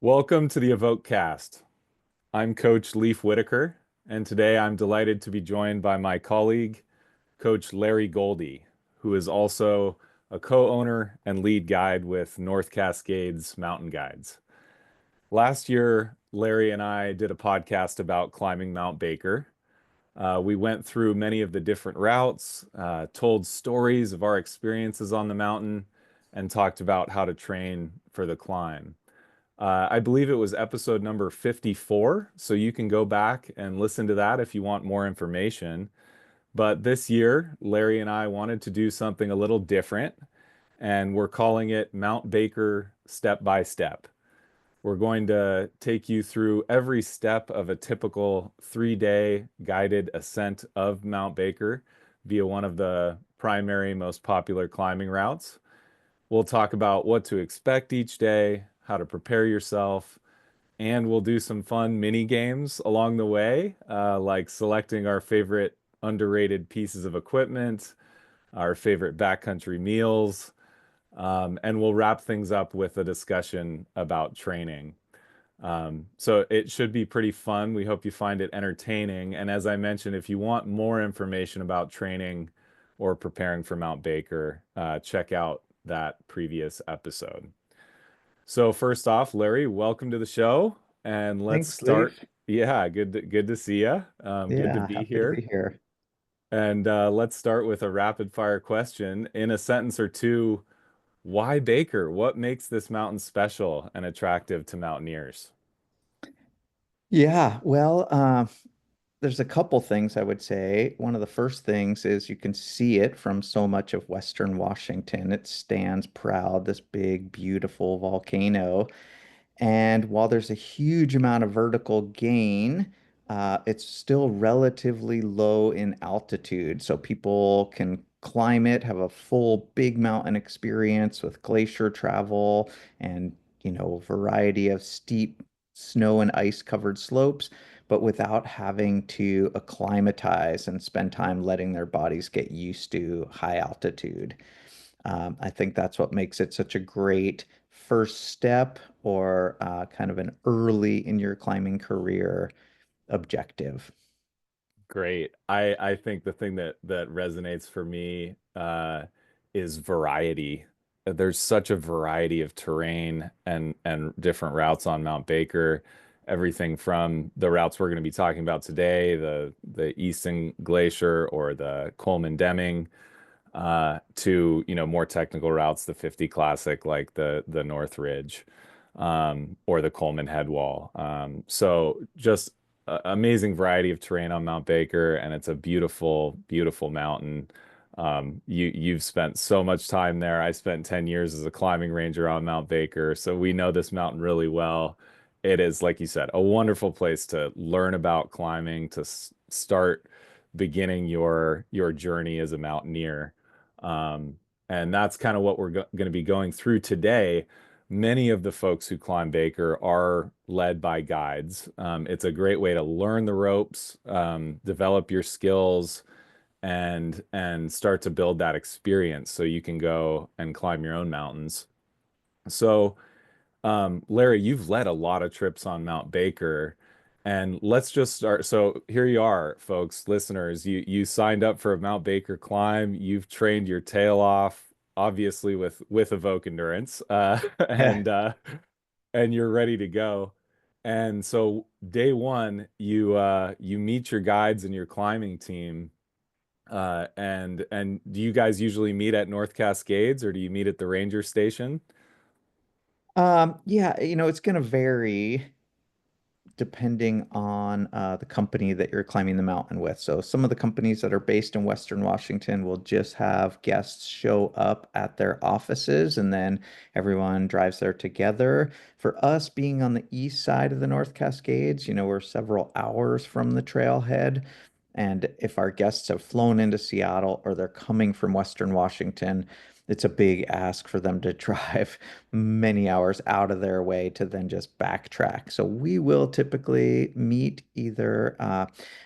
Welcome to the Evoke Cast. I'm Coach Leaf Whitaker, and today I'm delighted to be joined by my colleague, Coach Larry Goldie, who is also a co-owner and lead guide with North Cascades Mountain Guides. Last year, Larry and I did a podcast about climbing Mount Baker. We went through many of the different routes, told stories of our experiences on the mountain, and talked about how to train for the climb. I believe it was episode number 54, so you can go back and listen to that if you want more information. But this year, Larry and I wanted to do something a little different, and we're calling it Mount Baker Step by Step. We're going to take you through every step of a typical 3-day guided ascent of Mount Baker via one of the primary, most popular climbing routes. We'll talk about what to expect each day, how to prepare yourself, and we'll do some fun mini games along the way, like selecting our favorite underrated pieces of equipment, our favorite backcountry meals, and we'll wrap things up with a discussion about training. So it should be pretty fun. We hope you find it entertaining. And as I mentioned, if you want more information about training or preparing for Mount Baker, check out that previous episode. So first off, Larry, welcome to the show, and let's Thanks, start. Leaf. Yeah, good to see you. Good to Yeah, be happy to here. be here. And let's start with a rapid fire question. In a sentence or two, why Baker? What makes this mountain special and attractive to mountaineers? Yeah, well, there's a couple things I would say. One of the first things is you can see it from so much of Western Washington. It stands proud, this big, beautiful volcano. And while there's a huge amount of vertical gain, it's still relatively low in altitude. So people can climb it, have a full big mountain experience with glacier travel and, a variety of steep snow and ice covered slopes, but without having to acclimatize and spend time letting their bodies get used to high altitude. I think that's what makes it such a great first step or kind of an early in your climbing career objective. Great. I think the thing that resonates for me is variety. There's such a variety of terrain and different routes on Mount Baker. Everything from the routes we're going to be talking about today, the Easton Glacier or the Coleman Deming, to more technical routes, the 50 Classic like the North Ridge, or the Coleman Headwall. So just amazing variety of terrain on Mount Baker, and it's a beautiful, beautiful mountain. You've spent so much time there. I spent 10 years as a climbing ranger on Mount Baker, so we know this mountain really well. It is, like you said, a wonderful place to learn about climbing, to start beginning your journey as a mountaineer. Um, and that's kind of what we're going to be going through today. Many of the folks who climb Baker are led by guides. It's a great way to learn the ropes, develop your skills, and start to build that experience so you can go and climb your own mountains. So, Larry, you've led a lot of trips on Mount Baker, and let's just start. So here you are, folks, listeners. You signed up for a Mount Baker climb. You've trained your tail off, obviously with Evoke Endurance, and you're ready to go. And so day one, you meet your guides and your climbing team. And do you guys usually meet at North Cascades or do you meet at the ranger station? Yeah, it's going to vary depending on the company that you're climbing the mountain with. So some of the companies that are based in Western Washington will just have guests show up at their offices and then everyone drives there together. For us being on the east side of the North Cascades, we're several hours from the trailhead. And if our guests have flown into Seattle or they're coming from Western Washington, it's a big ask for them to drive many hours out of their way to then just backtrack. So we will typically meet either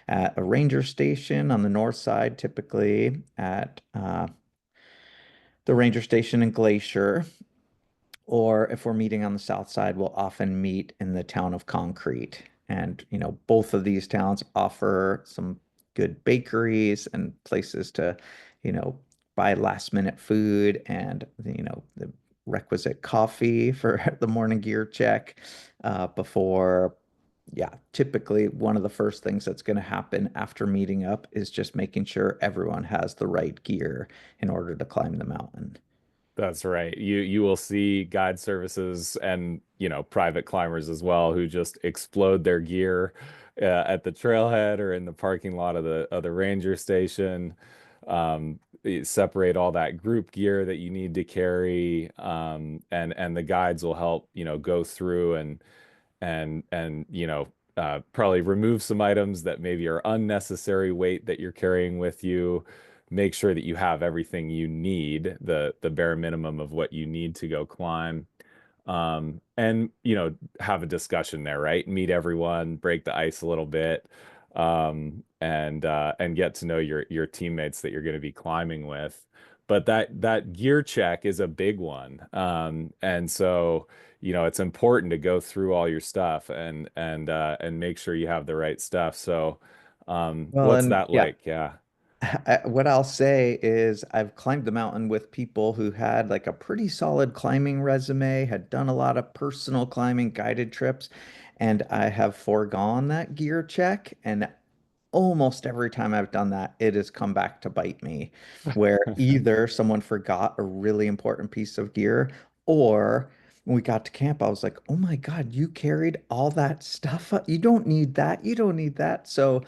at a ranger station on the north side, typically at the ranger station in Glacier, Or if we're meeting on the south side, we'll often meet in the town of Concrete. And, both of these towns offer some good bakeries and places to, you know, buy last minute food and, the requisite coffee for the morning gear check before. Yeah, typically one of the first things that's going to happen after meeting up is just making sure everyone has the right gear in order to climb the mountain. That's right. You will see guide services and, private climbers as well who just explode their gear at the trailhead or in the parking lot of the ranger station. Separate all that group gear that you need to carry, and the guides will help, go through and probably remove some items that maybe are unnecessary weight that you're carrying with you. Make sure that you have everything you need, the bare minimum of what you need to go climb. And have a discussion there, right? Meet everyone, break the ice a little bit, and get to know your teammates that you're going to be climbing with. But that gear check is a big one. And so, it's important to go through all your stuff and make sure you have the right stuff. So, Well, what's and that yeah, like? Yeah. what I'll say is I've climbed the mountain with people who had like a pretty solid climbing resume, had done a lot of personal climbing guided trips, and I have foregone that gear check. And almost every time I've done that, it has come back to bite me, where either someone forgot a really important piece of gear, or when we got to camp, I was like, oh my God, you carried all that stuff up. You don't need that. You don't need that. So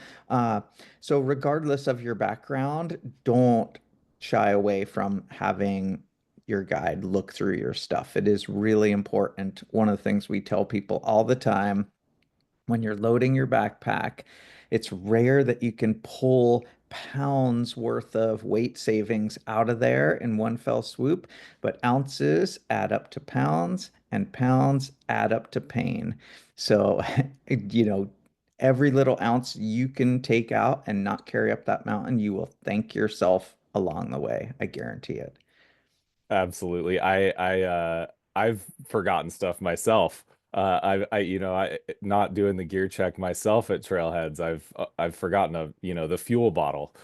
regardless of your background, don't shy away from having your guide look through your stuff. It is really important. One of the things we tell people all the time when you're loading your backpack, it's rare that you can pull pounds worth of weight savings out of there in one fell swoop, but ounces add up to pounds and pounds add up to pain. So, you know, every little ounce you can take out and not carry up that mountain, you will thank yourself along the way. I guarantee it. Absolutely. I've forgotten stuff myself. I not doing the gear check myself at trailheads. I've forgotten the fuel bottle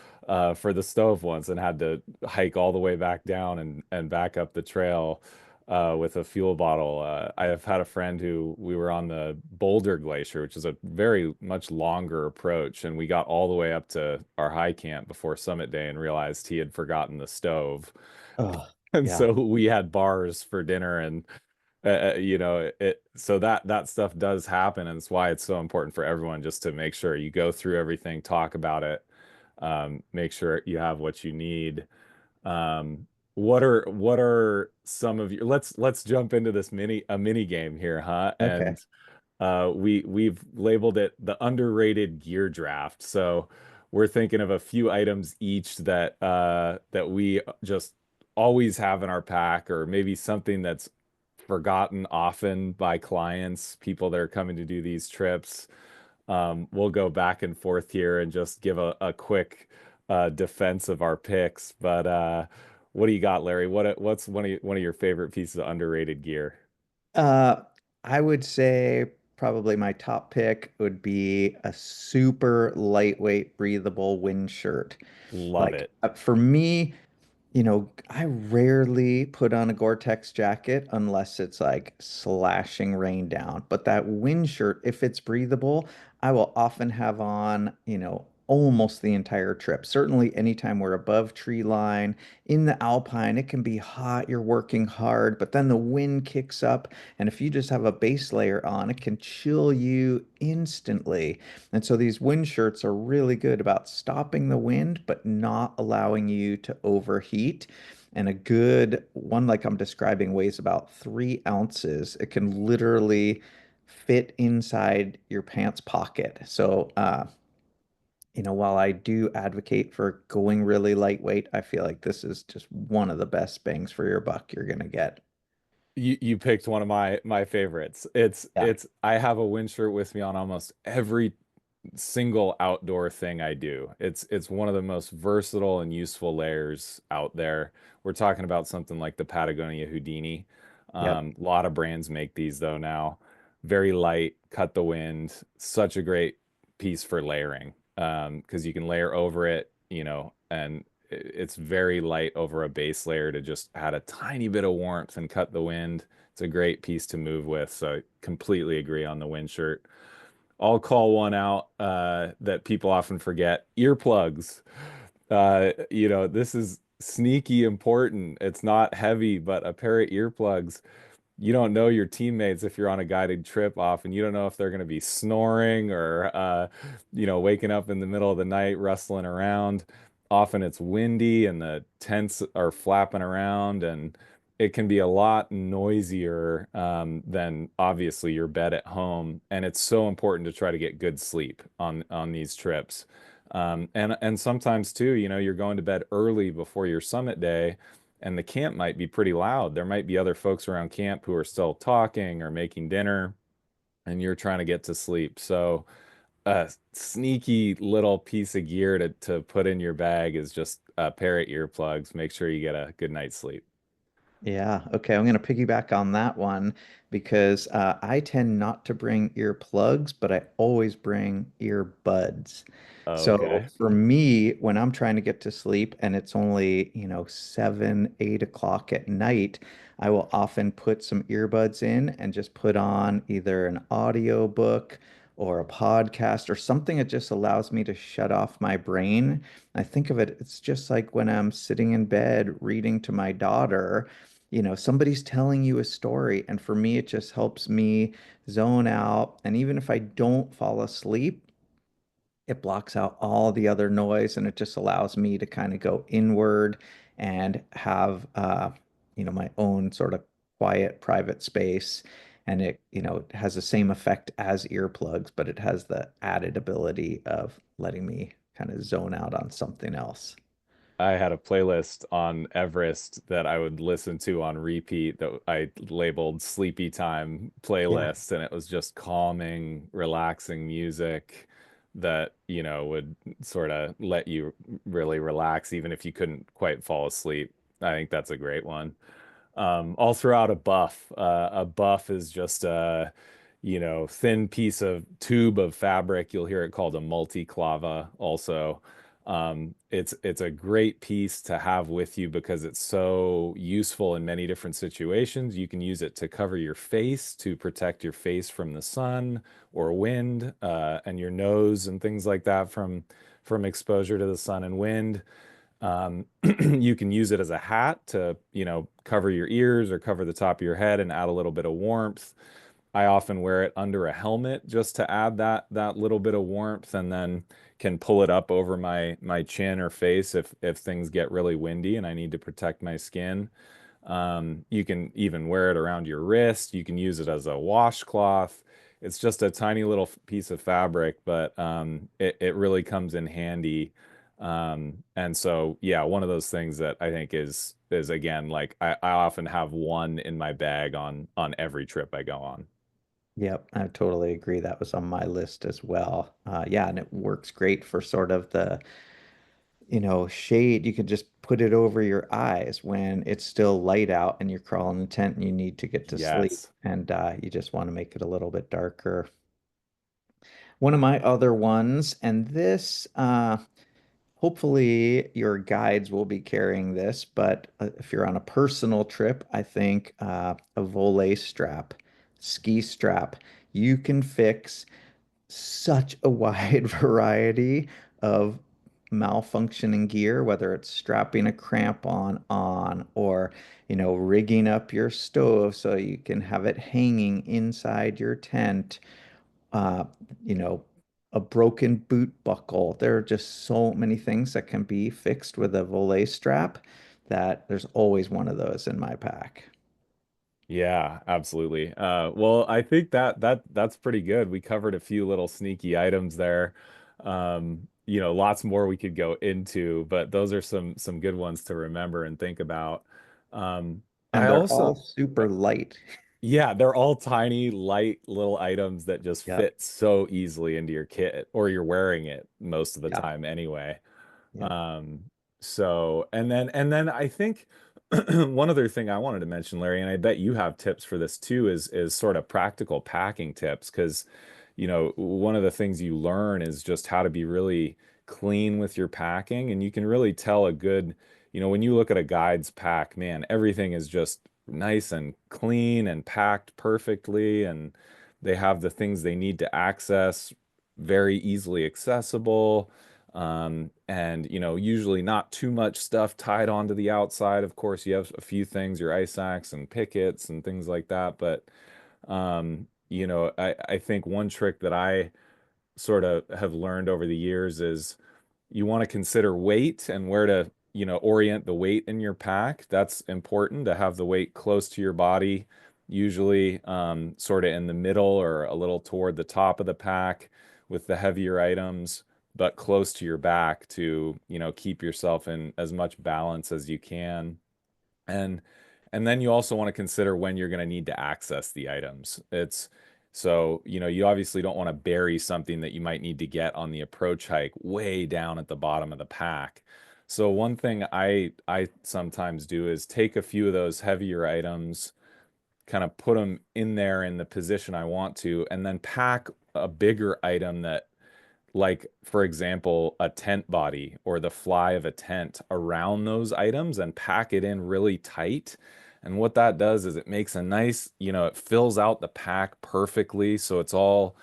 for the stove once and had to hike all the way back down and back up the trail with a fuel bottle. I have had a friend who we were on the Boulder Glacier, which is a very much longer approach, and we got all the way up to our high camp before summit day and realized he had forgotten the stove. Oh, And yeah. so we had bars for dinner and so that stuff does happen, and it's why it's so important for everyone just to make sure you go through everything, talk about it, make sure you have what you need. um what are some of your let's jump into this mini game here, huh? Okay. And we've labeled it the underrated gear draft. So we're thinking of a few items each that we just always have in our pack, or maybe something that's forgotten often by clients, people that are coming to do these trips. We'll go back and forth here and just give a quick defense of our picks. But what do you got, Larry? What's one of your favorite pieces of underrated gear? Uh, I would say probably my top pick would be a super lightweight, breathable wind shirt. Love Like it. for me, I rarely put on a Gore-Tex jacket unless it's like slashing rain down. But that wind shirt, if it's breathable, I will often have on, almost the entire trip. Certainly anytime we're above tree line, in the alpine, it can be hot, you're working hard, but then the wind kicks up, and if you just have a base layer on, it can chill you instantly. And so these wind shirts are really good about stopping the wind, but not allowing you to overheat. And a good one, like I'm describing, weighs about 3 ounces. It can literally fit inside your pants pocket. So, while I do advocate for going really lightweight, I feel like this is just one of the best bangs for your buck you're gonna get. You picked one of my favorites. It's Yeah. it's I have a wind shirt with me on almost every single outdoor thing I do. It's one of the most versatile and useful layers out there. We're talking about something like the Patagonia Houdini. Yep. A lot of brands make these though now. Very light, cut the wind, such a great piece for layering. Because you can layer over it, and it's very light over a base layer to just add a tiny bit of warmth and cut the wind. It's a great piece to move with. So I completely agree on the wind shirt. I'll call one out that people often forget, earplugs. This is sneaky important. It's not heavy, but a pair of earplugs, you don't know your teammates if you're on a guided trip often. You don't know if they're going to be snoring or, waking up in the middle of the night, rustling around. Often it's windy and the tents are flapping around, and it can be a lot noisier than obviously your bed at home. And it's so important to try to get good sleep on these trips. And sometimes too, you're going to bed early before your summit day and the camp might be pretty loud. There might be other folks around camp who are still talking or making dinner, and you're trying to get to sleep. So, a sneaky little piece of gear to put in your bag is just a pair of earplugs. Make sure you get a good night's sleep. Yeah, okay. I'm going to piggyback on that one because I tend not to bring earplugs, but I always bring earbuds. So Okay. for me, when I'm trying to get to sleep and it's only, 7, 8 o'clock at night, I will often put some earbuds in and just put on either an audio book or a podcast or something that just allows me to shut off my brain. I think of it, it's just like when I'm sitting in bed reading to my daughter. Somebody's telling you a story, and for me, it just helps me zone out. And even if I don't fall asleep, it blocks out all the other noise and it just allows me to kind of go inward and have, my own sort of quiet, private space. And it has the same effect as earplugs, but it has the added ability of letting me kind of zone out on something else. I had a playlist on Everest that I would listen to on repeat that I labeled Sleepy Time Yeah. playlist, and it was just calming, relaxing music that, would sort of let you really relax even if you couldn't quite fall asleep. I think that's a great one. I'll throw out a buff. A buff is just a, thin piece of tube of fabric. You'll hear it called a multi-clava also. It's a great piece to have with you because it's so useful in many different situations. You can use it to cover your face to protect your face from the sun or wind, and your nose and things like that from exposure to the sun and wind. You can use it as a hat to, cover your ears or cover the top of your head and add a little bit of warmth. I often wear it under a helmet just to add that little bit of warmth, and then can pull it up over my chin or face if things get really windy and I need to protect my skin. You can even wear it around your wrist. You can use it as a washcloth. It's just a tiny little piece of fabric, but it really comes in handy. And so, yeah, one of those things that I think is again, like I often have one in my bag on every trip I go on. Yep, I totally agree. That was on my list as well. Yeah, and it works great for sort of the, shade. You could just put it over your eyes when it's still light out and you're crawling in the tent and you need to get to sleep Yes. and you just want to make it a little bit darker. One of my other ones, and this, hopefully your guides will be carrying this, but if you're on a personal trip, I think a volley strap, ski strap, you can fix such a wide variety of malfunctioning gear, whether it's strapping a crampon on or, rigging up your stove so you can have it hanging inside your tent, uh, you know, a broken boot buckle. There are just so many things that can be fixed with a volet strap that there's always one of those in my pack. Yeah, absolutely. Well, I think that's pretty good. We covered a few little sneaky items there. Lots more we could go into, but those are some good ones to remember and think about. I And they're all also, super light. yeah, they're all tiny, light little items that just Yep. fit so easily into your kit, or you're wearing it most of the Yeah. time anyway. Yep. Um, and then I think. One other thing I wanted to mention, Larry, and I bet you have tips for this too, is sort of practical packing tips because, one of the things you learn is just how to be really clean with your packing, and you can really tell a good, when you look at a guide's pack, man, everything is just nice and clean and packed perfectly, and they have the things they need to access very easily accessible. And usually not too much stuff tied onto the outside. Of course, you have a few things, your ice axe and pickets and things like that. But I think one trick that I sort of have learned over the years is you want to consider weight and where to, orient the weight in your pack. That's important to have the weight close to your body, usually sort of in the middle or a little toward the top of the pack with the heavier items, but close to your back to, keep yourself in as much balance as you can. And and then you also want to consider when you're going to need to access the items. It's so, you obviously don't want to bury something that you might need to get on the approach hike way down at the bottom of the pack. So one thing I sometimes do is take a few of those heavier items, kind of put them in there in the position I want to, and then pack a bigger item that, like for example, a tent body or the fly of a tent around those items and pack it in really tight. And what that does is it makes a nice, it fills out the pack perfectly. So it's all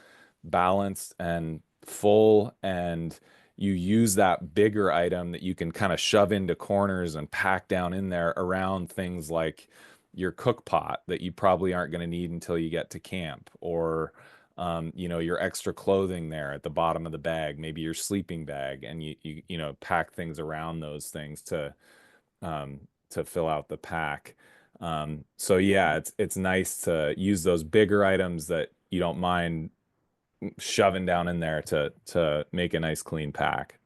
balanced and full. And you use that bigger item that you can kind of shove into corners and pack down in there around things like your cook pot that you probably aren't going to need until you get to camp, or your extra clothing there at the bottom of the bag, maybe your sleeping bag, and pack things around those things to fill out the pack. So yeah, it's nice to use those bigger items that you don't mind shoving down in there to make a nice clean pack.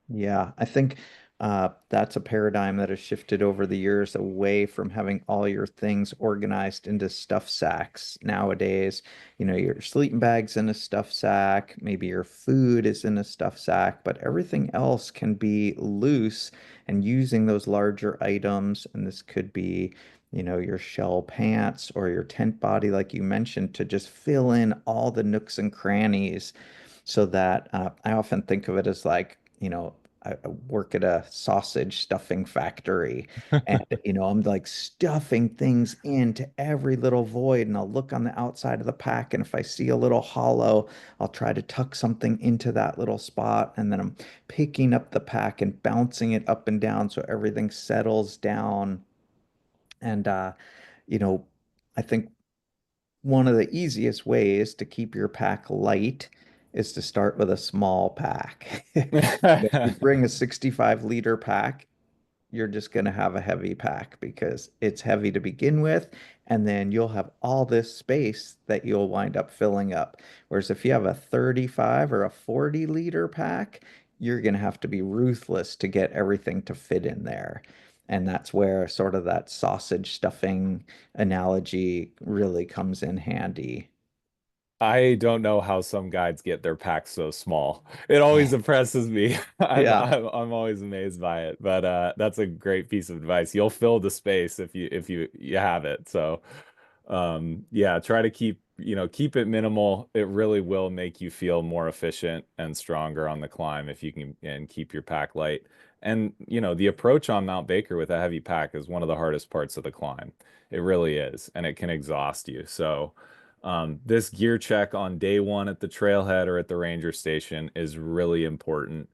Yeah, I think that's a paradigm that has shifted over the years away from having all your things organized into stuff sacks. Nowadays, your sleeping bag's in a stuff sack, maybe your food is in a stuff sack, but everything else can be loose and using those larger items. And this could be, your shell pants or your tent body, like you mentioned, to just fill in all the nooks and crannies so that I often think of it as like, I work at a sausage stuffing factory and, I'm like stuffing things into every little void and I'll look on the outside of the pack. And if I see a little hollow, I'll try to tuck something into that little spot. And then I'm picking up the pack and bouncing it up and down so everything settles down. And, you know, I think one of the easiest ways to keep your pack light is to start with a small pack. If you bring a 65-liter pack, you're just going to have a heavy pack because it's heavy to begin with, and then you'll have all this space that you'll wind up filling up. Whereas if you have a 35 or a 40-liter pack, you're going to have to be ruthless to get everything to fit in there. And that's where sort of that sausage stuffing analogy really comes in handy. I don't know how some guides get their packs so small. It always impresses me. Yeah. I'm always amazed by it. But that's a great piece of advice. You'll fill the space if you have it. So yeah, try to keep it minimal. It really will make you feel more efficient and stronger on the climb if you can and keep your pack light. And the approach on Mount Baker with a heavy pack is one of the hardest parts of the climb. It really is, and it can exhaust you. So this gear check on day one at the trailhead or at the ranger station is really important.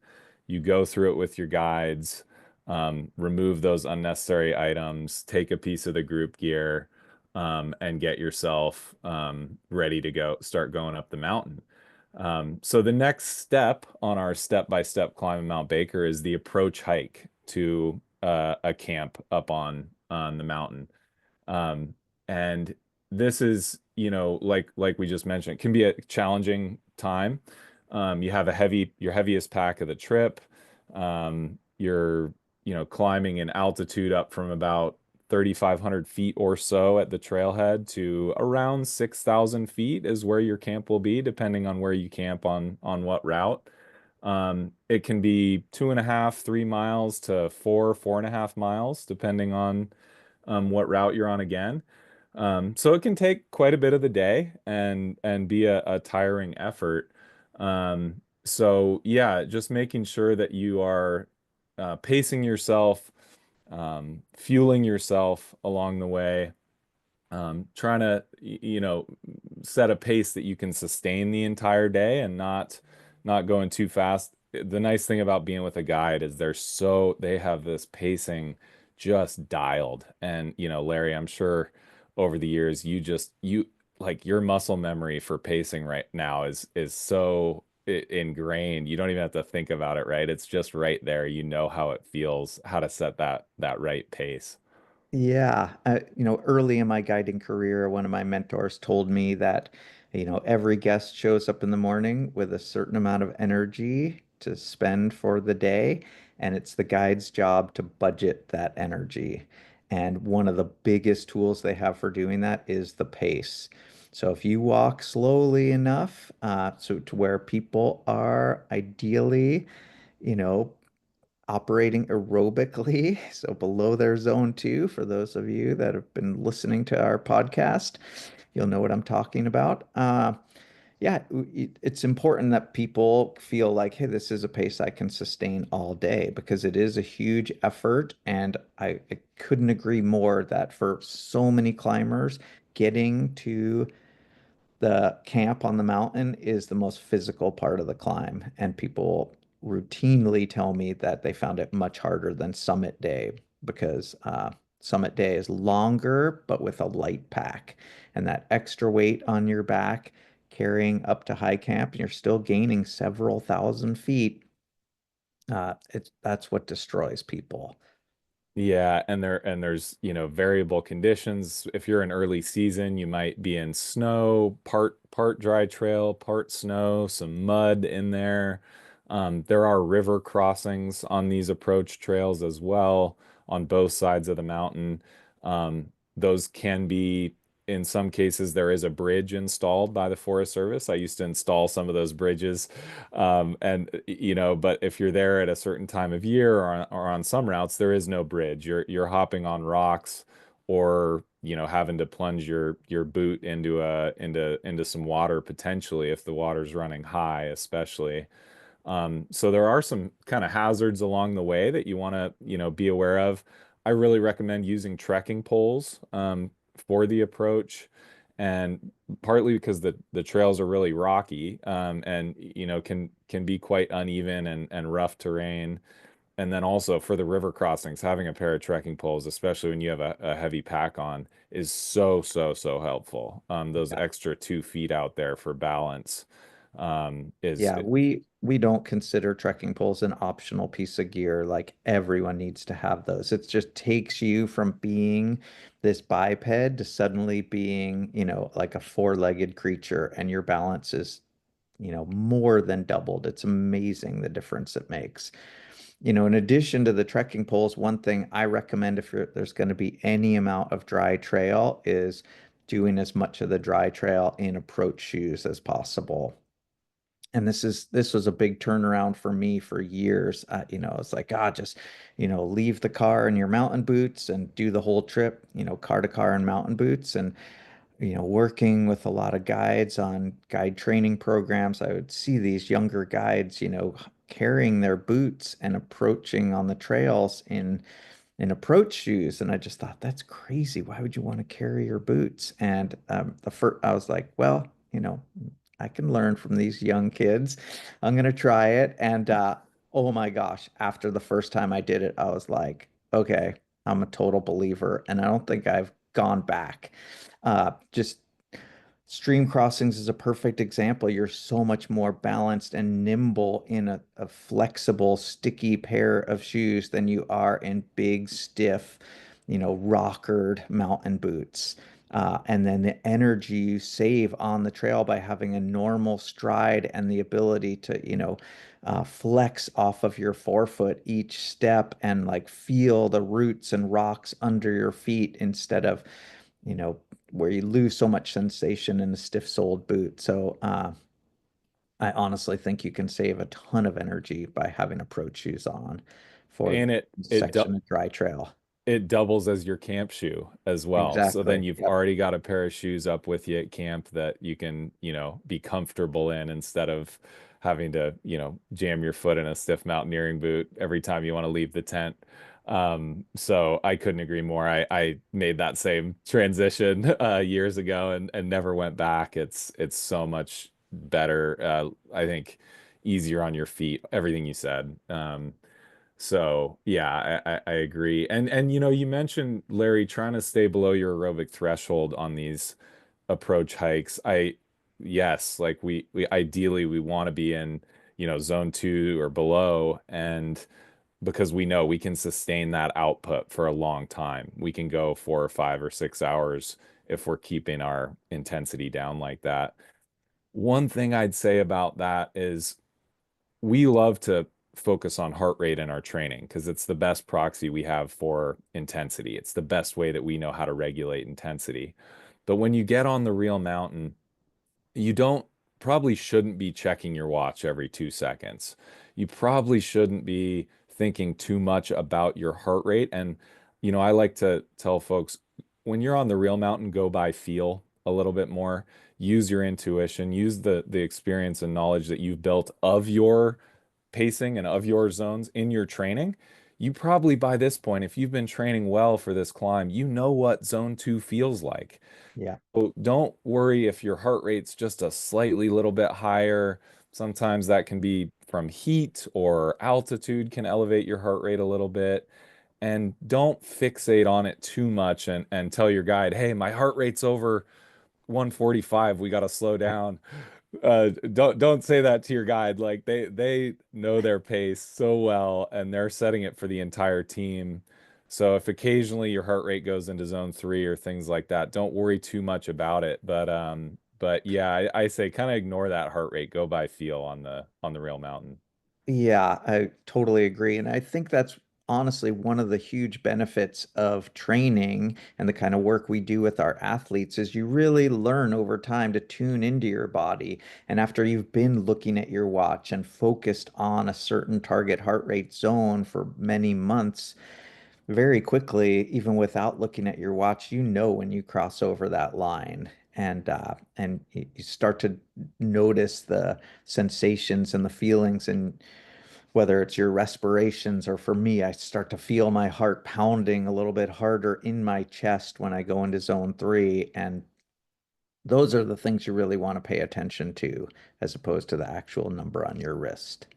You go through it with your guides, remove those unnecessary items, take a piece of the group gear, and get yourself ready to go, start going up the mountain. So the next step on our step-by-step climb of Mount Baker is the approach hike to a camp up on the mountain. Um, and this is, like we just mentioned, it can be a challenging time. You have your heaviest pack of the trip. You're, climbing in altitude up from about 3,500 feet or so at the trailhead to around 6,000 feet is where your camp will be, depending on where you camp on what route. It can be 2.5, 3 miles to 4.5 miles, depending on what route you're on again. So it can take quite a bit of the day and be a tiring effort. So yeah, just making sure that you are pacing yourself, fueling yourself along the way, trying to set a pace that you can sustain the entire day and not going too fast. The nice thing about being with a guide is they have this pacing just dialed. And Larry, I'm sure over the years you like your muscle memory for pacing right now is so ingrained. You don't even have to think about it, right? It's just right there. You know how it feels, how to set that right pace. Yeah, early in my guiding career, one of my mentors told me that, every guest shows up in the morning with a certain amount of energy to spend for the day, and it's the guide's job to budget that energy. And one of the biggest tools they have for doing that is the pace. So if you walk slowly enough, so to where people are ideally, you know, operating aerobically, so below their zone two. For those of you that have been listening to our podcast, you'll know what I'm talking about. Yeah, it's important that people feel like, hey, this is a pace I can sustain all day because it is a huge effort. And I couldn't agree more that for so many climbers, getting to the camp on the mountain is the most physical part of the climb, and people routinely tell me that they found it much harder than summit day because summit day is longer but with a light pack, and that extra weight on your back carrying up to high camp, and you're still gaining several thousand feet. That's what destroys people. Yeah, there's, variable conditions. If you're in early season, you might be in snow, part dry trail, part snow, some mud in there. There are river crossings on these approach trails as well on both sides of the mountain. Those can be, in some cases, there is a bridge installed by the Forest Service. I used to install some of those bridges. But if you're there at a certain time of year or on some routes, there is no bridge. You're hopping on rocks or, having to plunge your boot into some water potentially if the water's running high, especially. So there are some kind of hazards along the way that you want to, be aware of. I really recommend using trekking poles for the approach, and partly because the trails are really rocky and can be quite uneven and rough terrain. And then also for the river crossings, having a pair of trekking poles, especially when you have a heavy pack on, is so helpful. Those Yeah. extra 2 feet out there for balance is Yeah, we don't consider trekking poles an optional piece of gear. Like everyone needs to have those. It just takes you from being this biped to suddenly being, like a four-legged creature, and your balance is, more than doubled. It's amazing the difference it makes. In addition to the trekking poles, one thing I recommend if there's going to be any amount of dry trail is doing as much of the dry trail in approach shoes as possible. And this was a big turnaround for me for years. It's like, just, leave the car in your mountain boots and do the whole trip, car to car and mountain boots. And, working with a lot of guides on guide training programs, I would see these younger guides, carrying their boots and approaching on the trails in approach shoes. And I just thought, that's crazy. Why would you want to carry your boots? And the first, I was like, well, I can learn from these young kids. I'm gonna try it. And oh my gosh, after the first time I did it, I was like, okay, I'm a total believer, and I don't think I've gone back. Just Stream crossings is a perfect example. You're so much more balanced and nimble in a flexible, sticky pair of shoes than you are in big, stiff, rockered mountain boots. And then the energy you save on the trail by having a normal stride and the ability to, flex off of your forefoot each step and like feel the roots and rocks under your feet instead of, you know, where you lose so much sensation in a stiff-soled boot. So I honestly think you can save a ton of energy by having approach shoes on for and the section of dry trail. it doubles as your camp shoe as well. So then Exactly. you've Yep. already got a pair of shoes up with you at camp that you can, be comfortable in instead of having to, jam your foot in a stiff mountaineering boot every time you want to leave the tent. So I couldn't agree more. I made that same transition years ago and never went back. It's so much better. I think easier on your feet, everything you said. So yeah, I agree. And you mentioned Larry trying to stay below your aerobic threshold on these approach hikes. Yes, like we ideally we want to be in, zone 2 or below, and because we know we can sustain that output for a long time. We can go 4 or 5 or 6 hours if we're keeping our intensity down like that. One thing I'd say about that is we love to focus on heart rate in our training because it's the best proxy we have for intensity. It's the best way that we know how to regulate intensity. But when you get on the real mountain, you don't probably shouldn't be checking your watch every 2 seconds. You probably shouldn't be thinking too much about your heart rate. And, I like to tell folks when you're on the real mountain, go by feel a little bit more. Use your intuition, use the experience and knowledge that you've built of your pacing and of your zones in your training. You probably by this point, if you've been training well for this climb, you know what zone 2 feels like. Yeah. So don't worry if your heart rate's just a slightly little bit higher. Sometimes that can be from heat or altitude can elevate your heart rate a little bit. And don't fixate on it too much and tell your guide, hey, my heart rate's over 145. We got to slow down. Don't say that to your guide. Like they know their pace so well and they're setting it for the entire team. So if occasionally your heart rate goes into zone 3 or things like that, don't worry too much about it. But yeah, I say kind of ignore that heart rate. Go by feel on the real mountain. Yeah, I totally agree. And I think that's honestly one of the huge benefits of training and the kind of work we do with our athletes is you really learn over time to tune into your body. And after you've been looking at your watch and focused on a certain target heart rate zone for many months, very quickly, even without looking at your watch, you know when you cross over that line. And you start to notice the sensations and the feelings and whether it's your respirations or for me, I start to feel my heart pounding a little bit harder in my chest when I go into zone 3. And those are the things you really want to pay attention to as opposed to the actual number on your wrist.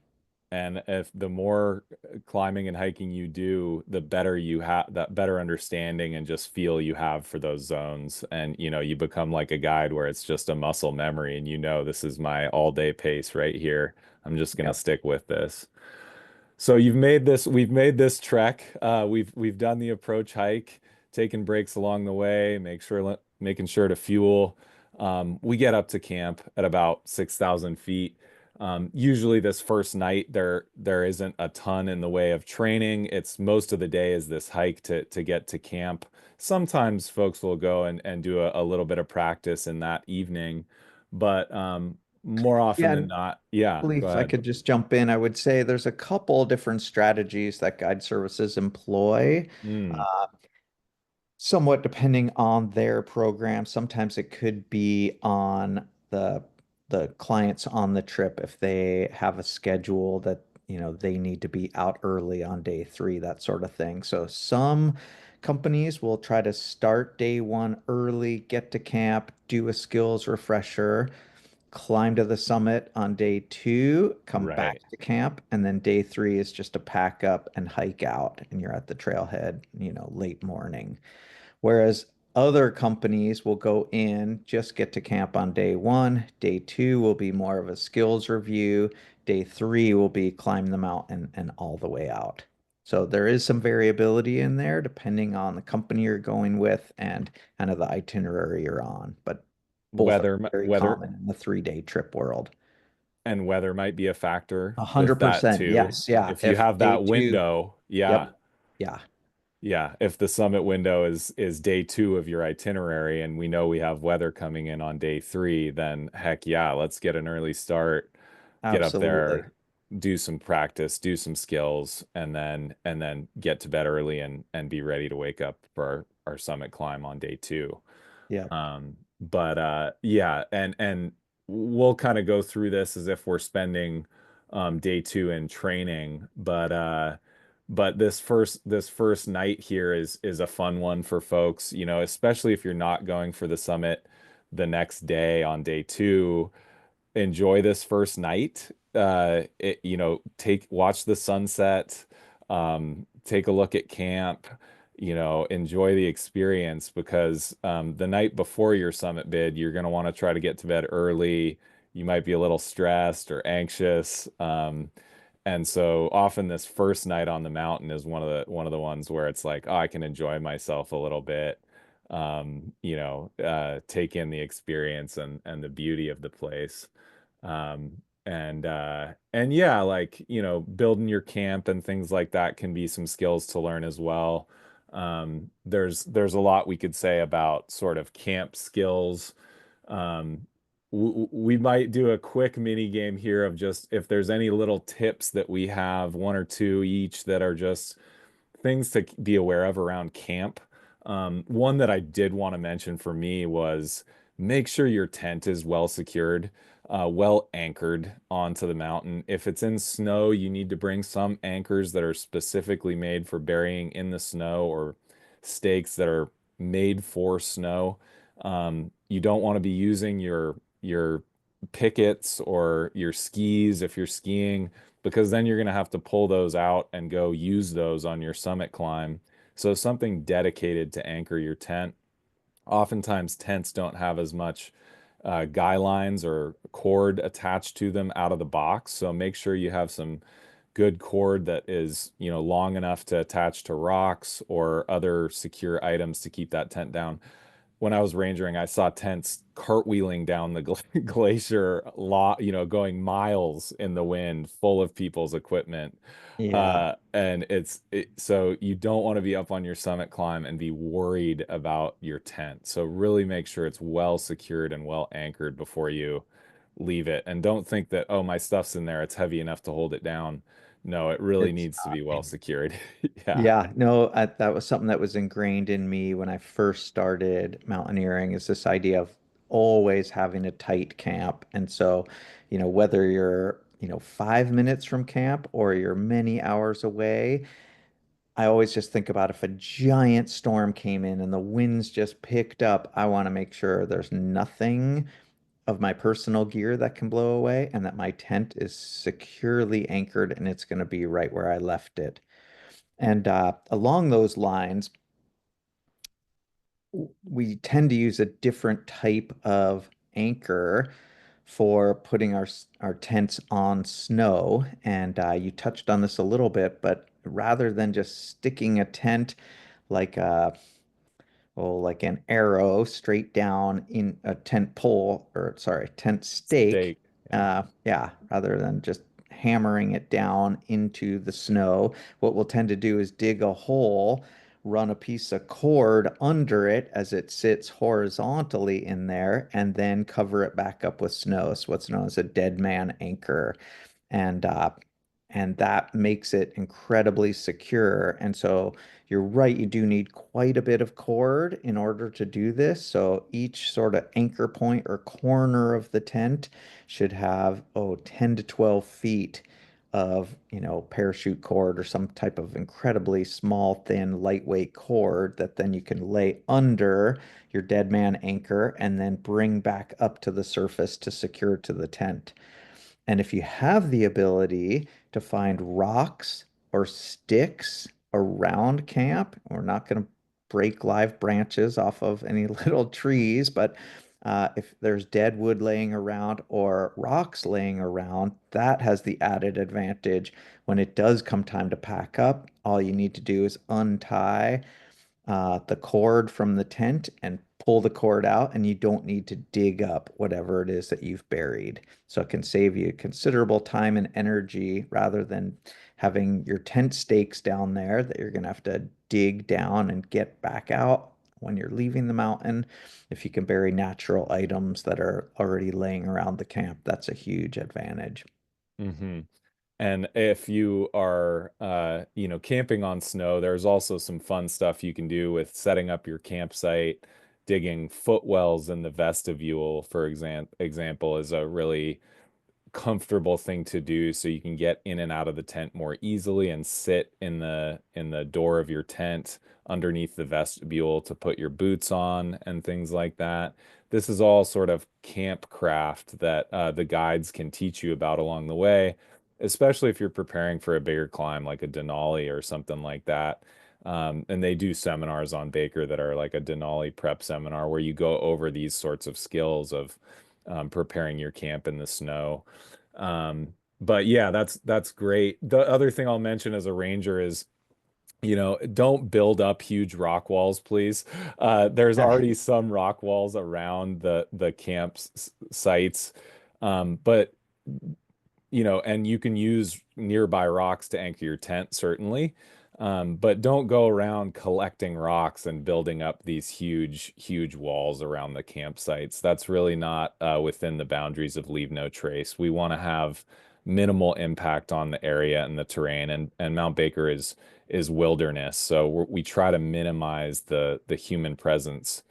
And if the more climbing and hiking you do, the better you have that better understanding and just feel you have for those zones. And you become like a guide where it's just a muscle memory and this is my all day pace right here. I'm just gonna Yep. stick with this. So we've made this trek. We've done the approach hike, taken breaks along the way, making sure to fuel. We get up to camp at about 6,000 feet. Usually this first night there isn't a ton in the way of training. It's most of the day is this hike to get to camp. Sometimes folks will go and do a little bit of practice in that evening, but more often Yeah, than not, yeah, go Leaf, I ahead. could just jump in. I would say there's a couple different strategies that guide services employ. Mm, Somewhat depending on their program. Sometimes it could be on the clients on the trip if they have a schedule that, they need to be out early on day 3, that sort of thing. So some companies will try to start day 1 early, get to camp, do a skills refresher, climb to the summit on day 2, come back right. to camp, and then day 3 is just to pack up and hike out, and you're at the trailhead, late morning. Whereas other companies will go in, just get to camp on day 1. Day 2 will be more of a skills review. Day 3 will be climb the mountain and all the way out. So there is some variability in there depending on the company you're going with and kind of the itinerary you're on. But both are very Weather common in the 3-day trip world. and weather might be a factor A with hundred that percent. too. Yes. Yeah. If you If have day that two, window, yeah. yep. Yeah. Yeah, if the summit window is day 2 of your itinerary and we know we have weather coming in on day 3, then heck yeah, let's get an early start, get up Absolutely. there, do some practice, do some skills, and then get to bed early and be ready to wake up for our summit climb on day two. Yeah. But yeah, and we'll kind of go through this as if we're spending day two in training, but this first night here is a fun one for folks, you know, especially if you're not going for the summit the next day on day two. Enjoy this first night. You know, watch the sunset, take a look at camp, you know, enjoy the experience because the night before your summit bid, you're going to want to try to get to bed early. You might be a little stressed or anxious. And so often this first night on the mountain is one of the ones where it's like, oh, I can enjoy myself a little bit. You know, take in the experience and the beauty of the place. And yeah, like, you know, building your camp and things like that can be some skills to learn as well. There's a lot we could say about sort of camp skills. Um, we might do a quick mini game here of just if there's any little tips that we have, one or two each that are just things to be aware of around camp. One that I did want to mention for me was make sure your tent is well secured, well anchored onto the mountain. If it's in snow, you need to bring some anchors that are specifically made for burying in the snow or stakes that are made for snow. You don't want to be using your pickets or your skis if you're skiing because then you're going to have to pull those out and go use those on your summit climb. So something dedicated to anchor your tent. Oftentimes tents don't have as much guy lines or cord attached to them out of the box. So make sure you have some good cord that is, you know, long enough to attach to rocks or other secure items to keep that tent down. When I was rangering, I saw tents cartwheeling down the glacier lot, you know, going miles in the wind, full of people's equipment. Yeah. And so you don't want to be up on your summit climb and be worried about your tent. So really make sure it's well secured and well anchored before you leave it. And don't think that, oh, my stuff's in there, it's heavy enough to hold it down. No, it really It's needs to be well secured. Yeah. Yeah, no, that was something that was ingrained in me when I first started mountaineering is this idea of always having a tight camp. And so, whether you're, 5 minutes from camp or you're many hours away, I always just think about if a giant storm came in and the winds just picked up, I want to make sure there's nothing of my personal gear that can blow away and that my tent is securely anchored and it's going to be right where I left it. And along those lines, we tend to use a different type of anchor for putting our tents on snow. And you touched on this a little bit, but rather than just sticking a tent like like an arrow straight down in a tent pole, or sorry, tent stake. Steak. Yeah. Yeah, rather than just hammering it down into the snow, what we'll tend to do is dig a hole, run a piece of cord under it as it sits horizontally in there, and then cover it back up with snow. So what's known as a dead man anchor and uh, and that makes it incredibly secure. And so you're right, you do need quite a bit of cord in order to do this. So each sort of anchor point or corner of the tent should have 10 to 12 feet of, parachute cord or some type of incredibly small, thin, lightweight cord that then you can lay under your dead man anchor and then bring back up to the surface to secure to the tent. And if you have the ability to find rocks or sticks around camp, we're not going to break live branches off of any little trees, but if there's dead wood laying around or rocks laying around, that has the added advantage. When it does come time to pack up, all you need to do is untie the cord from the tent and pull the cord out, and you don't need to dig up whatever it is that you've buried. So it can save you considerable time and energy rather than having your tent stakes down there that you're going to have to dig down and get back out when you're leaving the mountain. If you can bury natural items that are already laying around the camp, that's a huge advantage. Hmm. And if you are, camping on snow, there's also some fun stuff you can do with setting up your campsite. Digging footwells in the vestibule, for example, is a really comfortable thing to do so you can get in and out of the tent more easily and sit in the door of your tent underneath the vestibule to put your boots on and things like that. This is all sort of camp craft that the guides can teach you about along the way, especially if you're preparing for a bigger climb like a Denali or something like that. And they do seminars on Baker that are like a Denali prep seminar where you go over these sorts of skills of preparing your camp in the snow. But yeah, that's great. The other thing I'll mention as a ranger is, don't build up huge rock walls, please. There's already some rock walls around the camp sites, but and you can use nearby rocks to anchor your tent, certainly. But don't go around collecting rocks and building up these huge, huge walls around the campsites. That's really not within the boundaries of Leave No Trace. We want to have minimal impact on the area and the terrain, and Mount Baker is wilderness, so we try to minimize the human presence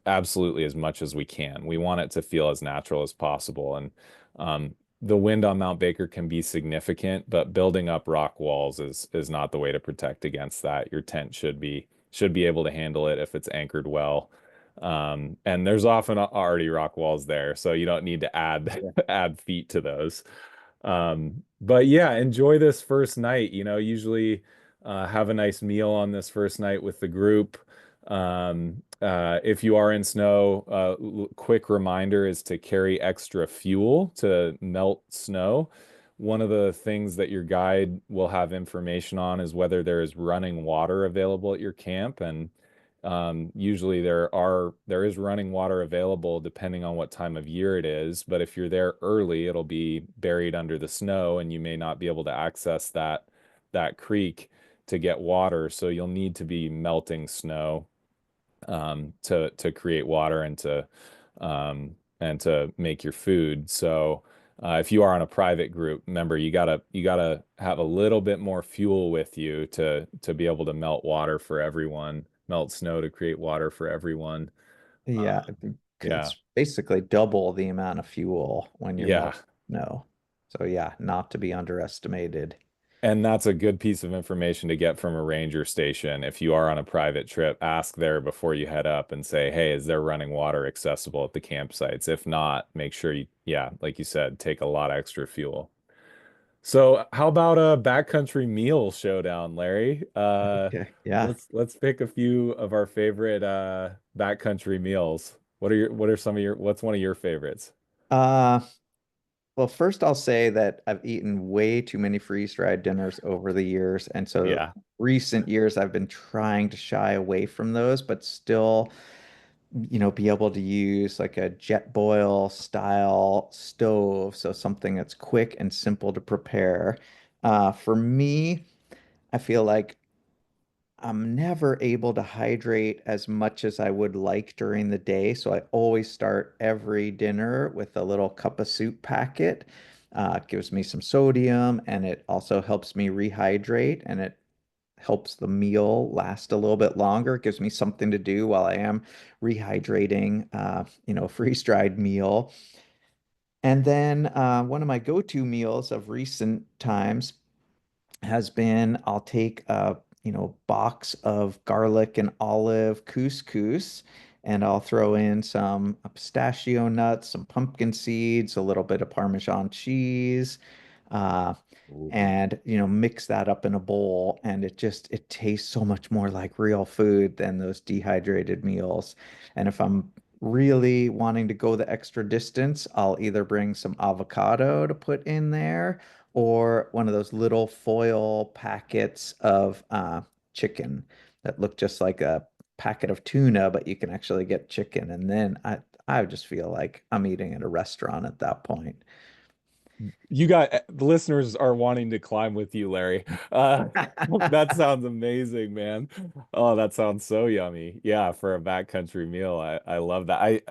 absolutely as much as we can. We want it to feel as natural as possible. And the wind on Mount Baker can be significant, but building up rock walls is not the way to protect against that. Your tent should be able to handle it if it's anchored well. And there's often already rock walls there, so you don't need to add Yeah. add feet to those. But yeah, enjoy this first night. Usually have a nice meal on this first night with the group. If you are in snow, quick reminder is to carry extra fuel to melt snow. One of the things that your guide will have information on is whether there is running water available at your camp, and usually there is running water available depending on what time of year it is. But if you're there early, it'll be buried under the snow, and you may not be able to access that creek to get water. So you'll need to be melting snow to create water and to make your food. So if you are on a private group, remember you gotta have a little bit more fuel with you to be able to melt water for everyone, melt snow to create water for everyone. Yeah, Uh, yeah, it's basically double the amount of fuel when you're yeah. melting snow. So yeah, not to be underestimated. And that's a good piece of information to get from a ranger station. If you are on a private trip, ask there before you head up and say, hey, is there running water accessible at the campsites? If not, make sure yeah, like you said, take a lot of extra fuel. So how about a backcountry meal showdown, Larry? Okay. Yeah. Let's pick a few of our favorite backcountry meals. What's one of your favorites? Uh, well, first I'll say that I've eaten way too many freeze-dried dinners over the years, and so Yeah. recent years I've been trying to shy away from those, but still, be able to use like a jet boil style stove, so something that's quick and simple to prepare. For me, I feel like I'm never able to hydrate as much as I would like during the day. So I always start every dinner with a little cup of soup packet. It gives me some sodium and it also helps me rehydrate and it helps the meal last a little bit longer. It gives me something to do while I am rehydrating, freeze-dried meal. And then one of my go-to meals of recent times has been I'll take a box of garlic and olive couscous and I'll throw in some pistachio nuts, some pumpkin seeds, a little bit of Parmesan cheese, uh, Ooh. and mix that up in a bowl and it tastes so much more like real food than those dehydrated meals. And if I'm really wanting to go the extra distance, I'll either bring some avocado to put in there or one of those little foil packets of chicken that look just like a packet of tuna, but you can actually get chicken. And then I just feel like I'm eating at a restaurant at that point. The listeners are wanting to climb with you, Larry. That sounds amazing, man. Oh, that sounds so yummy. Yeah, for a backcountry meal. I love that.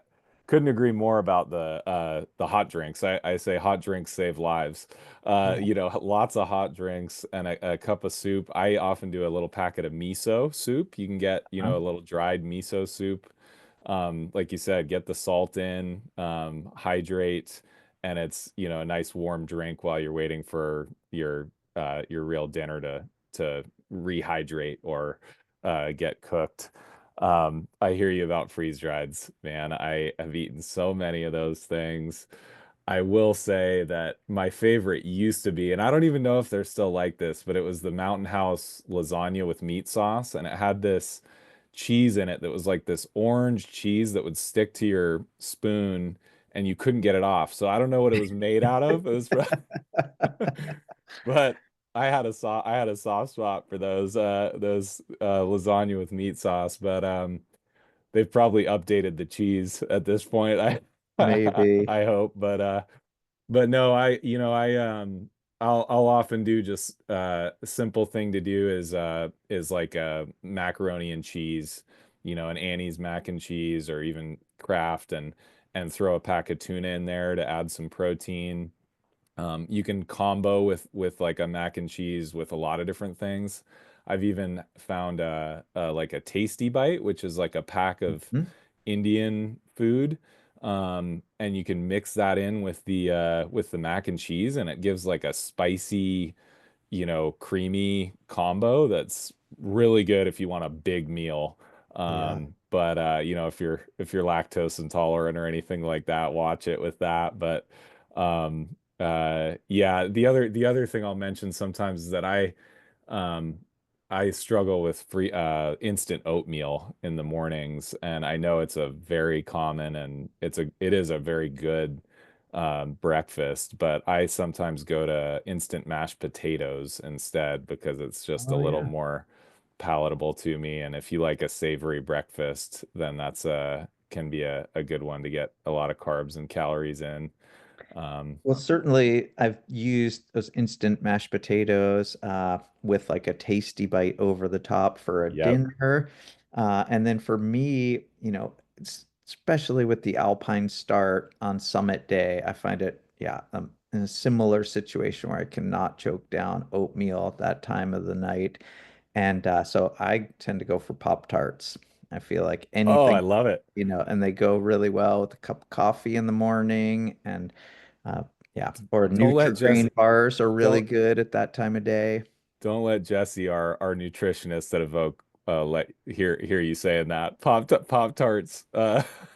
couldn't agree more about the hot drinks. I say hot drinks save lives. Oh, Lots of hot drinks and a cup of soup. I often do a little packet of miso soup. You can get, huh? a little dried miso soup. Like you said, get the salt in, hydrate, and it's, a nice warm drink while you're waiting for your real dinner to rehydrate or get cooked. I hear you about freeze drieds, man. I have eaten so many of those things. I will say that my favorite used to be, and I don't even know if they're still like this, but it was the Mountain House lasagna with meat sauce, and it had this cheese in it that was like this orange cheese that would stick to your spoon and you couldn't get it off. So I don't know what it was made out of. It was but I had a soft spot for those lasagna with meat sauce, but they've probably updated the cheese at this point. I Maybe. I hope, but no, I'll often do just a simple thing to do is like a macaroni and cheese, an Annie's mac and cheese or even Kraft and throw a pack of tuna in there to add some protein. You can combo with like a mac and cheese with a lot of different things. I've even found like a tasty bite, which is like a pack of Mhm. Indian food. And you can mix that in with the mac and cheese, and it gives like a spicy, creamy combo that's really good if you want a big meal. Yeah. But if you're lactose intolerant or anything like that, watch it with that. But yeah, the other thing I'll mention sometimes is that um I struggle with free instant oatmeal in the mornings, and I know it's a very common and it is a very good breakfast, but I sometimes go to instant mashed potatoes instead because it's just a Oh, little yeah. more palatable to me. And if you like a savory breakfast, then that's can be a good one to get a lot of carbs and calories in. Um, Well, certainly I've used those instant mashed potatoes with like a tasty bite over the top for a yep. dinner. And then for me, especially with the alpine start on summit day, I find it, yeah, in a similar situation where I cannot choke down oatmeal at that time of the night. And so I tend to go for Pop Tarts. I feel like Oh, I anything, love it. and they go really well with a cup of coffee in the morning. And uh, yeah, or Don't let Nutri-Grain Jesse bars are really don't good at that time of day. don't let Jesse, our nutritionist at Evoke, let hear you saying that. Pop Tarts.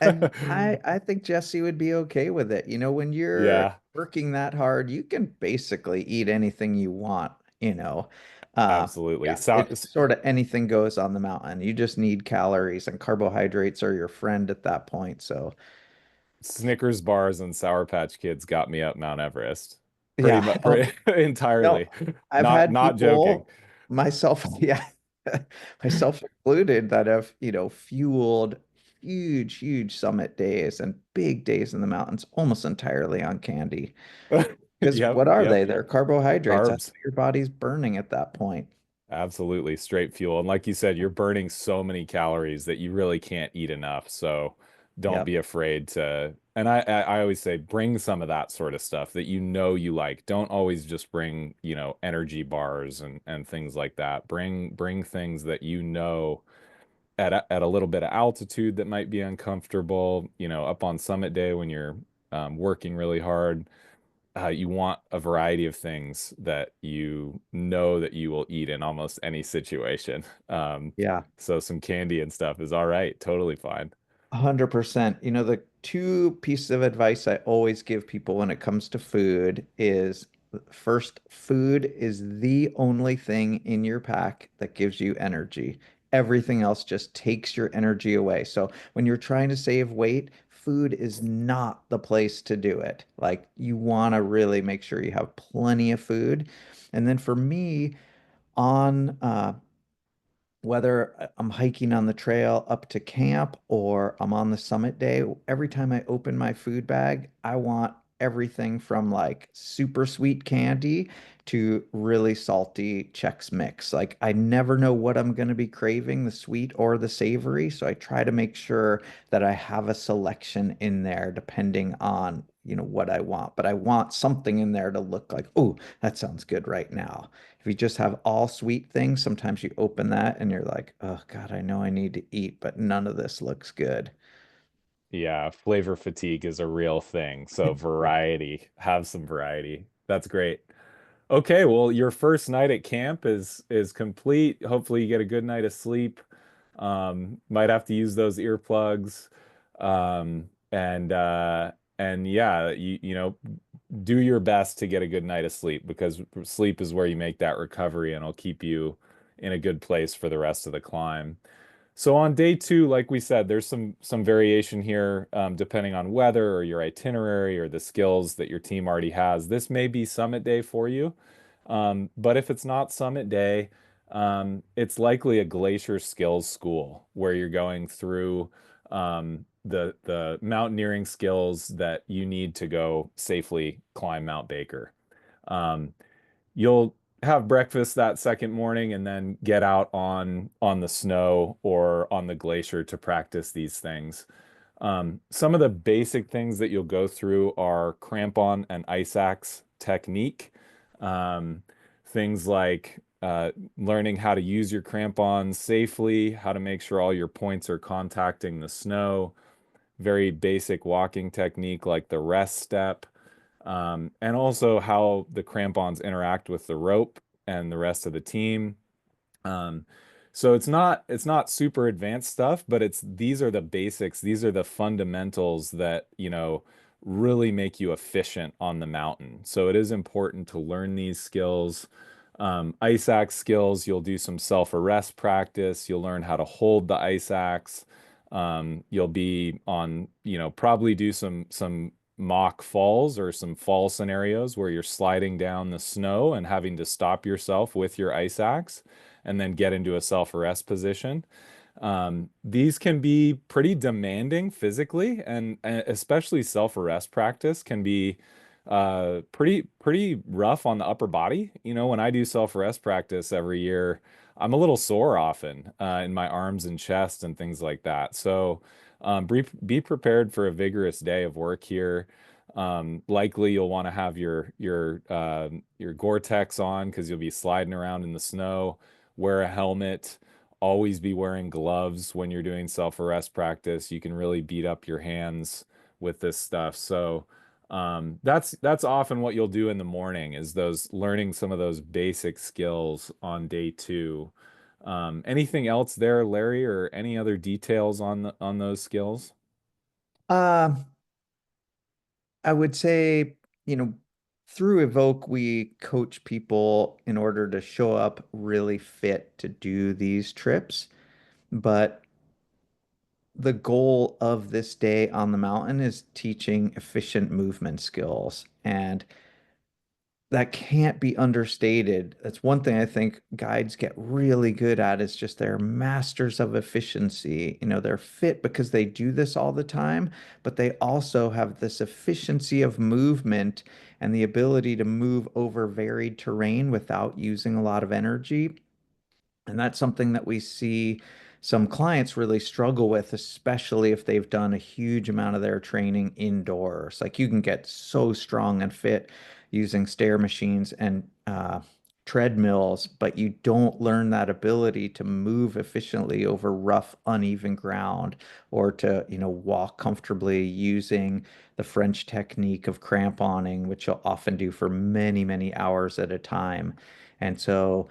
And I think Jesse would be okay with it. When you're Yeah, working that hard, you can basically eat anything you want, you know. absolutely. Yeah, it's sort of anything goes on the mountain. You just need calories, and carbohydrates are your friend at that point. So, Snickers bars and Sour Patch Kids got me up Mount Everest. Pretty yeah. much, pretty No, entirely. I've Not had not joking. people, myself, yeah, myself included, that have, fueled huge, huge summit days and big days in the mountains almost entirely on candy. Because Yep, what are yep. they? They're carbohydrates. That's Carbs. what your body's burning at that point. Absolutely, straight fuel. And like you said, you're burning so many calories that you really can't eat enough. So don't Yep. be afraid to. And I always say bring some of that sort of stuff that you like. Don't always just bring, energy bars and things like that. Bring things that at a little bit of altitude that might be uncomfortable, up on summit day when you're working really hard. You want a variety of things that you know that you will eat in almost any situation. Yeah. So some candy and stuff is all right, totally fine. 100%. The two pieces of advice I always give people when it comes to food is first, food is the only thing in your pack that gives you energy. Everything else just takes your energy away. So when you're trying to save weight, food is not the place to do it. Like, you want to really make sure you have plenty of food. And then for me, on whether I'm hiking on the trail up to camp or I'm on the summit day, every time I open my food bag, I want everything from like super sweet candy to really salty Chex Mix. Like I never know what I'm going to be craving, the sweet or the savory. So I try to make sure that I have a selection in there depending on, what I want. But I want something in there to look like, oh, that sounds good right now. If you just have all sweet things, sometimes you open that and you're like, oh God, I know I need to eat, but none of this looks good. Yeah, flavor fatigue is a real thing. So variety, have some variety. That's great. Okay, well, your first night at camp is complete. Hopefully you get a good night of sleep. Might have to use those earplugs. And yeah, do your best to get a good night of sleep because sleep is where you make that recovery and it'll keep you in a good place for the rest of the climb. So on day two, like we said, there's some variation here, depending on weather or your itinerary or the skills that your team already has. This may be summit day for you, but if it's not summit day, it's likely a glacier skills school where you're going through the mountaineering skills that you need to go safely climb Mount Baker. Um, you'll have breakfast that second morning and then get out on the snow or on the glacier to practice these things. Some of the basic things that you'll go through are crampon and ice axe technique. Um, Things like learning how to use your crampons safely, how to make sure all your points are contacting the snow, very basic walking technique like the rest step, and also how the crampons interact with the rope and the rest of the team. Um, so it's not super advanced stuff, but it's these are the basics, these are the fundamentals that, really make you efficient on the mountain. So it is important to learn these skills. Ice axe skills, you'll do some self-arrest practice, you'll learn how to hold the ice axe. You'll be on, probably do some mock falls or some fall scenarios where you're sliding down the snow and having to stop yourself with your ice axe and then get into a self-arrest position. These can be pretty demanding physically, and especially self-arrest practice can be pretty rough on the upper body. When I do self-arrest practice every year, I'm a little sore often in my arms and chest and things like that. So be prepared for a vigorous day of work here. Likely you'll want to have your Gore-Tex on because you'll be sliding around in the snow. Wear a helmet. Always be wearing gloves when you're doing self-arrest practice. You can really beat up your hands with this stuff. So that's often what you'll do in the morning is those learning some of those basic skills on day two. Anything else there, Larry, or any other details on those skills? Uh, I would say, through Evoke, we coach people in order to show up really fit to do these trips. But the goal of this day on the mountain is teaching efficient movement skills. And that can't be understated. That's one thing I think guides get really good at is just they're masters of efficiency. They're fit because they do this all the time, but they also have this efficiency of movement and the ability to move over varied terrain without using a lot of energy. And that's something that we see some clients really struggle with, especially if they've done a huge amount of their training indoors. Like you can get so strong and fit using stair machines and treadmills, but you don't learn that ability to move efficiently over rough, uneven ground or to, walk comfortably using the French technique of cramponing, which you'll often do for many, many hours at a time. And so,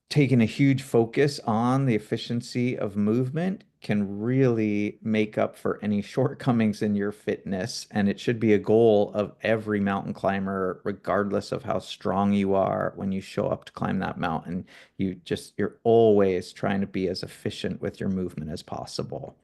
taking a huge focus on the efficiency of movement can really make up for any shortcomings in your fitness. And it should be a goal of every mountain climber, regardless of how strong you are when you show up to climb that mountain. You're always trying to be as efficient with your movement as possible.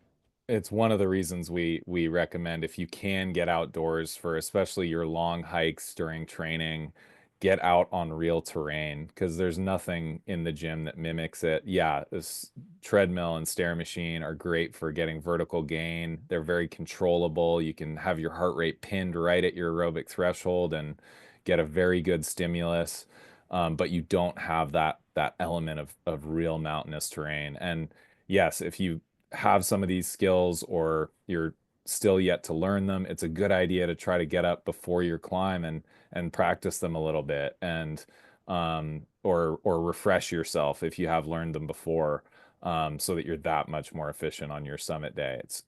It's one of the reasons we recommend if you can get outdoors for especially your long hikes during training, get out on real terrain because there's nothing in the gym that mimics it. Yeah, this treadmill and stair machine are great for getting vertical gain. They're very controllable. You can have your heart rate pinned right at your aerobic threshold and get a very good stimulus. But you don't have that element of real mountainous terrain. And yes, if you have some of these skills or you're still yet to learn them, it's a good idea to try to get up before your climb and practice them a little bit and or refresh yourself if you have learned them before, so that you're that much more efficient on your summit day. It's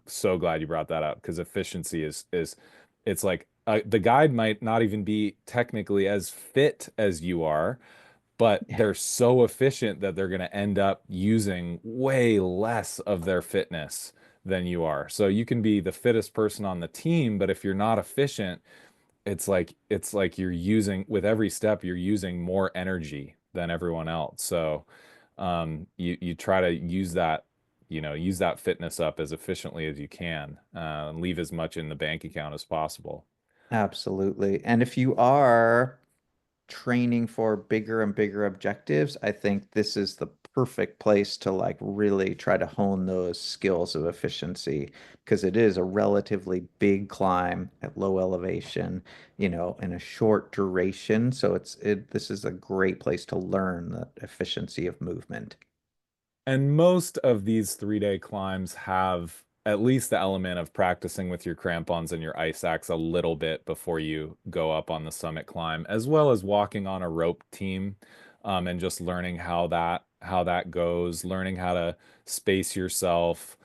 so glad you brought that up because efficiency is it's like the guide might not even be technically as fit as you are, but Yeah, they're so efficient that they're going to end up using way less of their fitness than you are. So you can be the fittest person on the team, but if you're not efficient, it's like you're using with every step you're using more energy than everyone else. So you try to use that, use that fitness up as efficiently as you can, and leave as much in the bank account as possible. absolutely. And if you are training for bigger and bigger objectives, I think this is the perfect place to like really try to hone those skills of efficiency because it is a relatively big climb at low elevation, in a short duration. So this is a great place to learn the efficiency of movement. And most of these 3-day climbs have at least the element of practicing with your crampons and your ice axe a little bit before you go up on the summit climb, as well as walking on a rope team, and just learning how that goes, learning how to space yourself,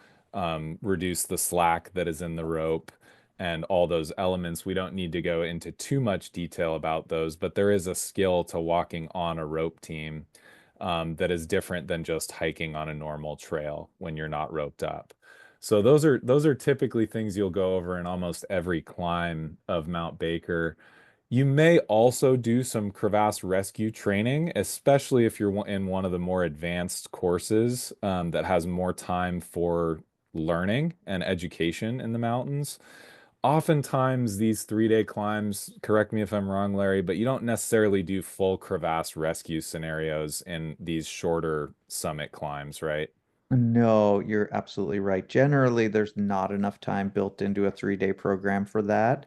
reduce the slack that is in the rope, and all those elements. We don't need to go into too much detail about those, but there is a skill to walking on a rope team, that is different than just hiking on a normal trail when you're not roped up. So those are typically things you'll go over in almost every climb of Mount Baker. You may also do some crevasse rescue training, especially if you're in one of the more advanced courses, that has more time for learning and education in the mountains. Oftentimes, these 3-day climbs, correct me if I'm wrong, Larry, but you don't necessarily do full crevasse rescue scenarios in these shorter summit climbs, right? No, you're absolutely right. Generally, there's not enough time built into a 3-day program for that.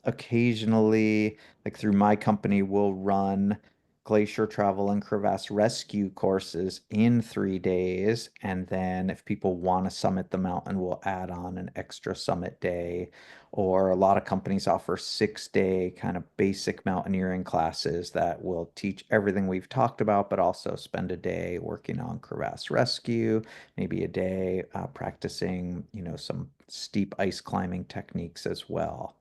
Occasionally, like through my company, we'll run glacier travel and crevasse rescue courses in 3 days. And then if people want to summit the mountain, we'll add on an extra summit day. Or a lot of companies offer 6-day kind of basic mountaineering classes that will teach everything we've talked about, but also spend a day working on crevasse rescue, maybe a day practicing, some steep ice climbing techniques as well.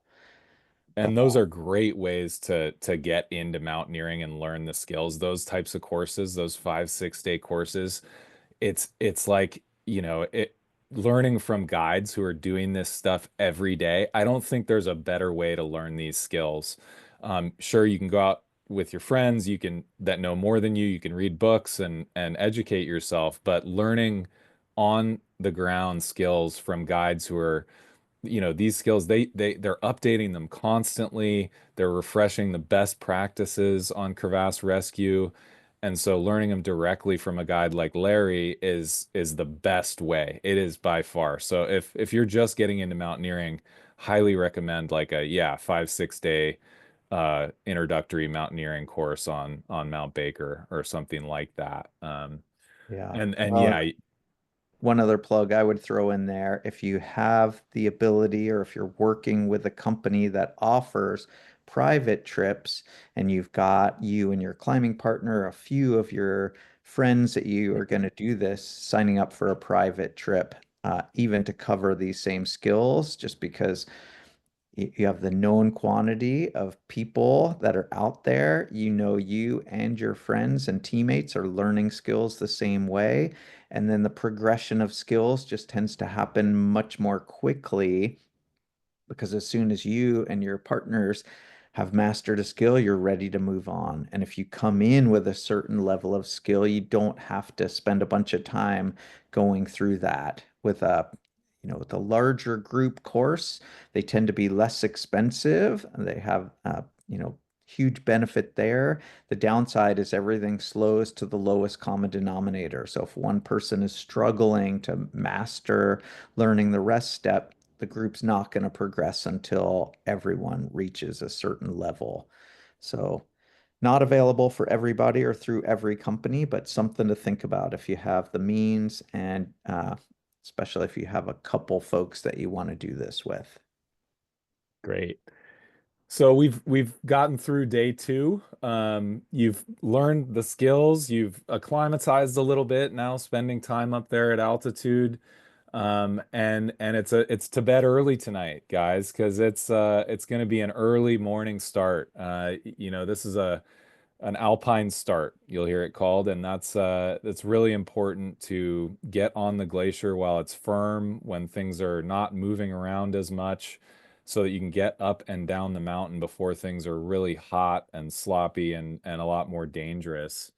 But And those are great ways to get into mountaineering and learn the skills. Those types of courses, those 5, 6 day courses, it's like, learning from guides who are doing this stuff every day. I don't think there's a better way to learn these skills. Sure, you can go out with your friends, you can that know more than you can read books and educate yourself, but learning on the ground skills from guides who are, these skills, they're updating them constantly. They're refreshing the best practices on crevasse rescue. And so learning them directly from a guide like Larry is the best way. It is by far. So if you're just getting into mountaineering, highly recommend like a, yeah, 5, 6 day introductory mountaineering course on Mount Baker or something like that. yeah, And well, yeah, one other plug I would throw in there, if you have the ability or if you're working with a company that offers private trips and you've got you and your climbing partner, a few of your friends that you are going to do this, signing up for a private trip, even to cover these same skills, just because you have the known quantity of people that are out there. You and your friends and teammates are learning skills the same way. And then the progression of skills just tends to happen much more quickly because as soon as you and your partners have mastered a skill, you're ready to move on. And if you come in with a certain level of skill, you don't have to spend a bunch of time going through that with a larger group course. They tend to be less expensive. And they have, huge benefit there. The downside is everything slows to the lowest common denominator. So if one person is struggling to master learning the rest step, the group's not going to progress until everyone reaches a certain level. So not available for everybody or through every company, but something to think about if you have the means and especially if you have a couple folks that you want to do this with. Great. So we've gotten through day two. You've learned the skills, you've acclimatized a little bit now, spending time up there at altitude. And it's to bed early tonight, guys, because it's going to be an early morning start. This is a an alpine start, you'll hear it called, and that's really important to get on the glacier while it's firm, when things are not moving around as much, so that you can get up and down the mountain before things are really hot and sloppy and a lot more dangerous.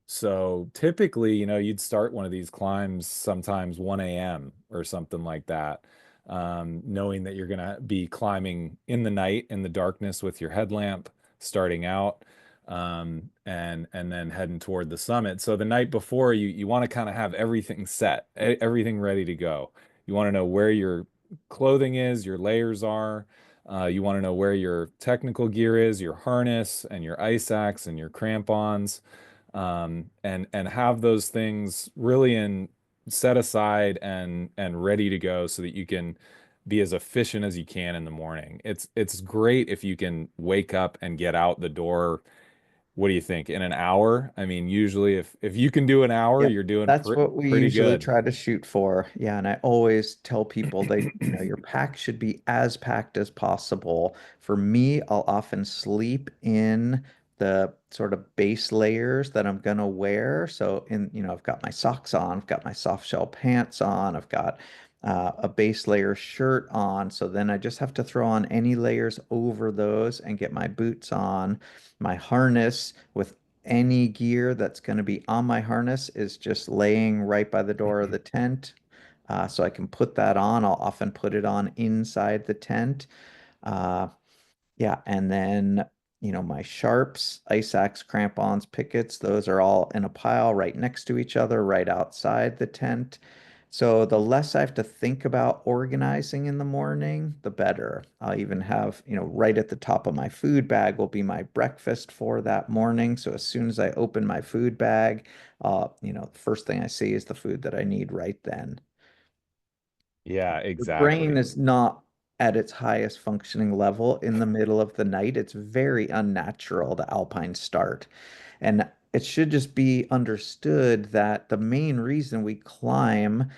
So typically, you'd start one of these climbs sometimes 1 a.m. or something like that, knowing that you're going to be climbing in the night in the darkness with your headlamp starting out, and then heading toward the summit. So the night before, you want to kind of have everything set, everything ready to go. You want to know where your clothing is, your layers are. You want to know where your technical gear is, your harness and your ice axe and your crampons, and have those things really in set aside and ready to go so that you can be as efficient as you can in the morning. It's great if you can wake up and get out the door. What do you think? In an hour? I mean, usually if you can do an hour, Yep, you're doing that's what we pretty usually good. try to shoot for. Yeah, and I always tell people your pack should be as packed as possible. For me, I'll often sleep in the sort of base layers that I'm gonna wear. So I've got my socks on, I've got my soft shell pants on, I've got a base layer shirt on. So then I just have to throw on any layers over those and get my boots on. My harness with any gear that's going to be on my harness is just laying right by the door of the tent. So I can put that on. I'll often put it on inside the tent. Uh, yeah, and then, my sharps, ice axe, crampons, pickets, those are all in a pile right next to each other, right outside the tent. So the less I have to think about organizing in the morning, the better. I'll even have, right at the top of my food bag will be my breakfast for that morning. So as soon as I open my food bag, the first thing I see is the food that I need right then. Yeah, Your brain exactly. is not at its highest functioning level in the middle of the night. It's very unnatural, the alpine start. And it should just be understood that the main reason we climb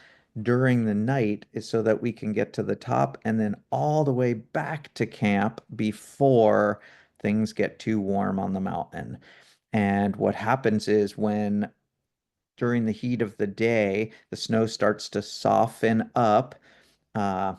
during the night is so that we can get to the top and then all the way back to camp before things get too warm on the mountain. And what happens is when during the heat of the day, the snow starts to soften up, uh,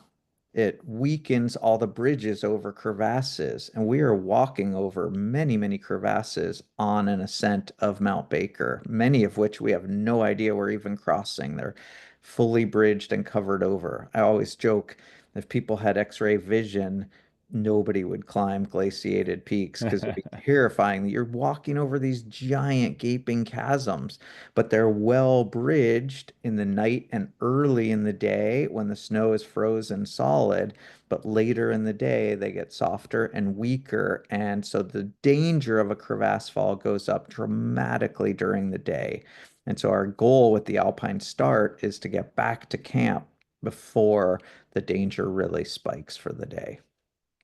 it weakens all the bridges over crevasses. And we are walking over many, many crevasses on an ascent of Mount Baker, many of which we have no idea we're even crossing. They're fully bridged and covered over. I always joke if people had X-ray vision, nobody would climb glaciated peaks because it'd be terrifying. You're walking over these giant gaping chasms, but they're well bridged in the night and early in the day when the snow is frozen solid. But later in the day, they get softer and weaker. And so the danger of a crevasse fall goes up dramatically during the day. And so our goal with the Alpine start is to get back to camp before the danger really spikes for the day.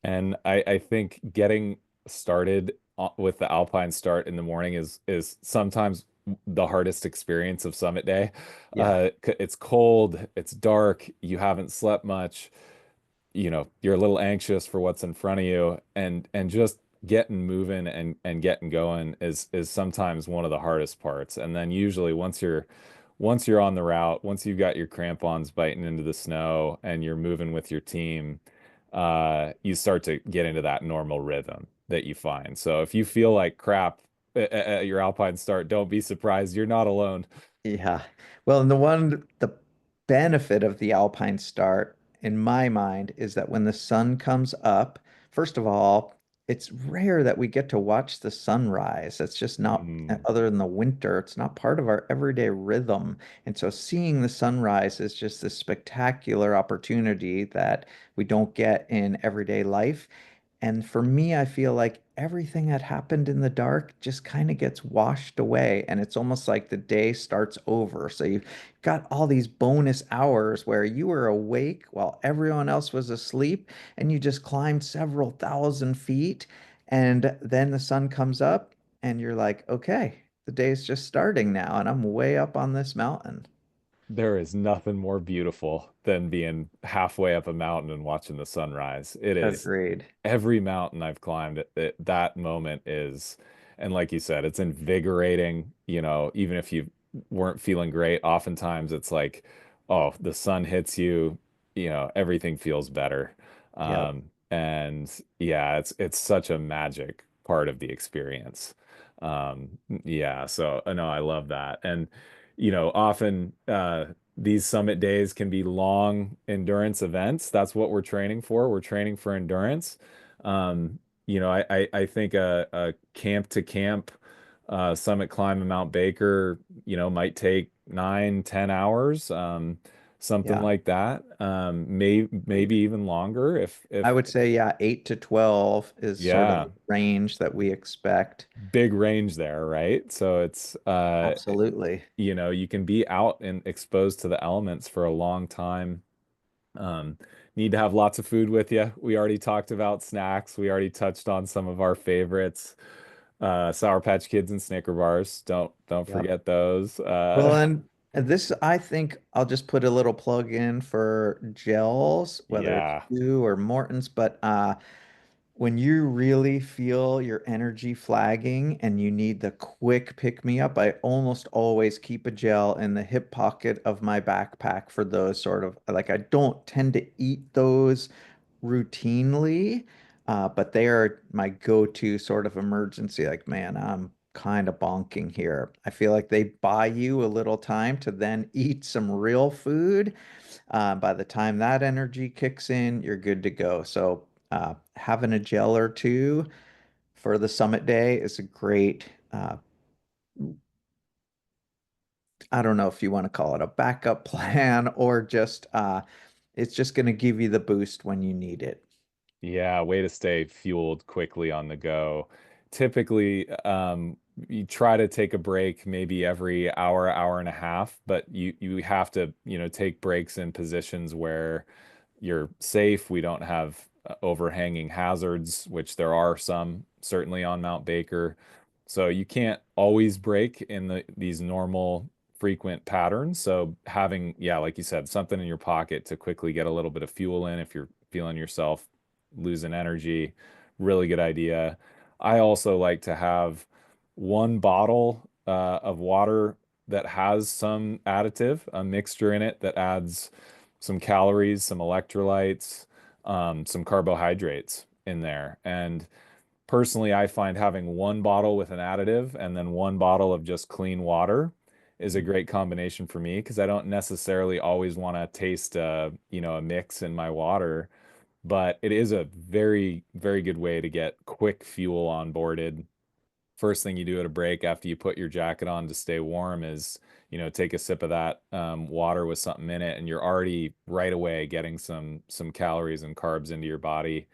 And I think getting started with the Alpine start in the morning is sometimes the hardest experience of summit day. Yeah. It's cold, it's dark, you haven't slept much, you're a little anxious for what's in front of you, and just getting moving and getting going is sometimes one of the hardest parts. And then usually once you're on the route, once you've got your crampons biting into the snow and you're moving with your team, you start to get into that normal rhythm that you find. So if you feel like crap at your alpine start, don't be surprised. You're not alone. Yeah. Well, and the benefit of the alpine start, in my mind, is that when the sun comes up, first of all, it's rare that we get to watch the sunrise. It's just not, Mm. other than the winter, it's not part of our everyday rhythm. And so seeing the sunrise is just this spectacular opportunity that we don't get in everyday life. And for me, I feel like everything that happened in the dark just kind of gets washed away. And it's almost like the day starts over. So you've got all these bonus hours where you were awake while everyone else was asleep, and you just climbed several thousand feet. And then the sun comes up, and you're like, okay, the day's just starting now. And I'm way up on this mountain. There is nothing more beautiful than being halfway up a mountain and watching the sunrise. It is Agreed. every mountain I've climbed, that moment is, and like you said, it's invigorating, even if you weren't feeling great, oftentimes it's like, oh, the sun hits you, everything feels better. Yep. And yeah, it's such a magic part of the experience. Yeah, so no, I love that. And often these summit days can be long endurance events. That's what we're training for. We're training for endurance. Um, I think a camp to camp summit climb in Mount Baker, might take 9, 10 hours, something Yeah. like that. Maybe even longer I if would say, yeah, 8 to 12 is sort of yeah, the range that we expect. big range there, right? So it's Absolutely. you can be out and exposed to the elements for a long time. Um, Need to have lots of food with you. We already talked about snacks. We already touched on some of our favorites. Sour Patch Kids and Snicker bars. Don't Yep. forget those. Well, and this, I think I'll just put a little plug in for gels, whether it's Yeah, you or Morton's, but when you really feel your energy flagging and you need the quick pick me up, I almost always keep a gel in the hip pocket of my backpack for those sort of, like, I don't tend to eat those routinely, but they are my go-to sort of emergency. Like, man, I'm kind of bonking here. I feel like they buy you a little time to then eat some real food. By the time that energy kicks in, you're good to go. So, having a gel or two for the summit day is a great, I don't know if you want to call it a backup plan or just, it's just going to give you the boost when you need it. yeah, way to stay fueled quickly on the go. Typically, you try to take a break maybe every hour, hour and a half, but you have to, take breaks in positions where you're safe. We don't have overhanging hazards, which there are some certainly on Mount Baker. So you can't always break in these normal frequent patterns. So having, yeah, like you said, something in your pocket to quickly get a little bit of fuel in if you're feeling yourself losing energy, really good idea. I also like to have one bottle of water that has some additive, a mixture in it that adds some calories, some electrolytes, some carbohydrates in there. And personally, I find having one bottle with an additive and then one bottle of just clean water is a great combination for me because I don't necessarily always want to taste a mix in my water, but it is a very, very good way to get quick fuel onboarded. First thing you do at a break after you put your jacket on to stay warm is, take a sip of that water with something in it, and you're already right away getting some calories and carbs into your body.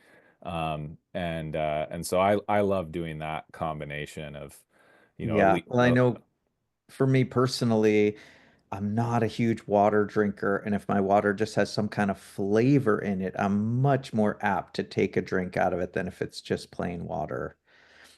And so I love doing that combination of, at Yeah. least Well, I know for me personally, I'm not a huge water drinker, and if my water just has some kind of flavor in it, I'm much more apt to take a drink out of it than if it's just plain water.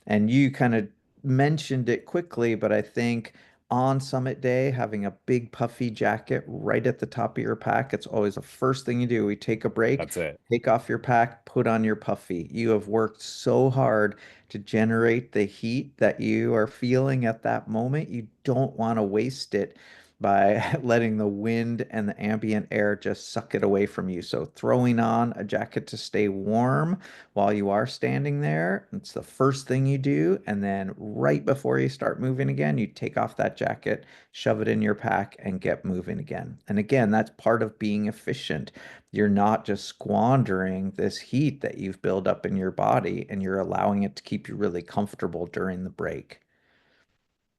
And you kind of mentioned it quickly, but I think on summit day, having a big puffy jacket right at the top of your pack, it's always the first thing you do. We take a break, that's it. take off your pack, put on your puffy. You have worked so hard to generate the heat that you are feeling at that moment. You don't want to waste it. by letting the wind and the ambient air just suck it away from you. So throwing on a jacket to stay warm while you are standing there, it's the first thing you do. And then right before you start moving again, you take off that jacket, shove it in your pack, and get moving again. And again, that's part of being efficient. You're not just squandering this heat that you've built up in your body, and you're allowing it to keep you really comfortable during the break.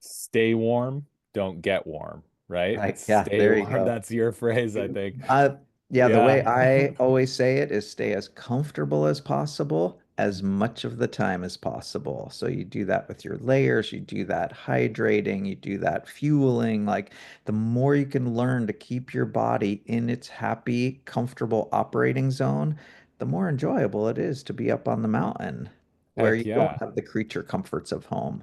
Stay warm, don't get warm, right? Right. Yeah, Stay there you warm. go. That's your phrase, I think. Uh, yeah, the way Yeah. I always say it is stay as comfortable as possible as much of the time as possible. So you do that with your layers, you do that hydrating, you do that fueling. Like the more you can learn to keep your body in its happy, comfortable operating zone, the more enjoyable it is to be up on the mountain where Heck you don't yeah. have the creature comforts of home.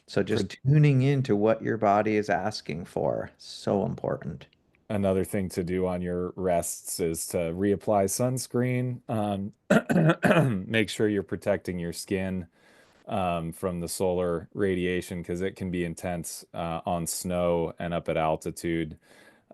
So Pro- just tuning into what your body is asking for, so important. Another thing to do on your rests is to reapply sunscreen. Make sure you're protecting your skin from the solar radiation because it can be intense on snow and up at altitude.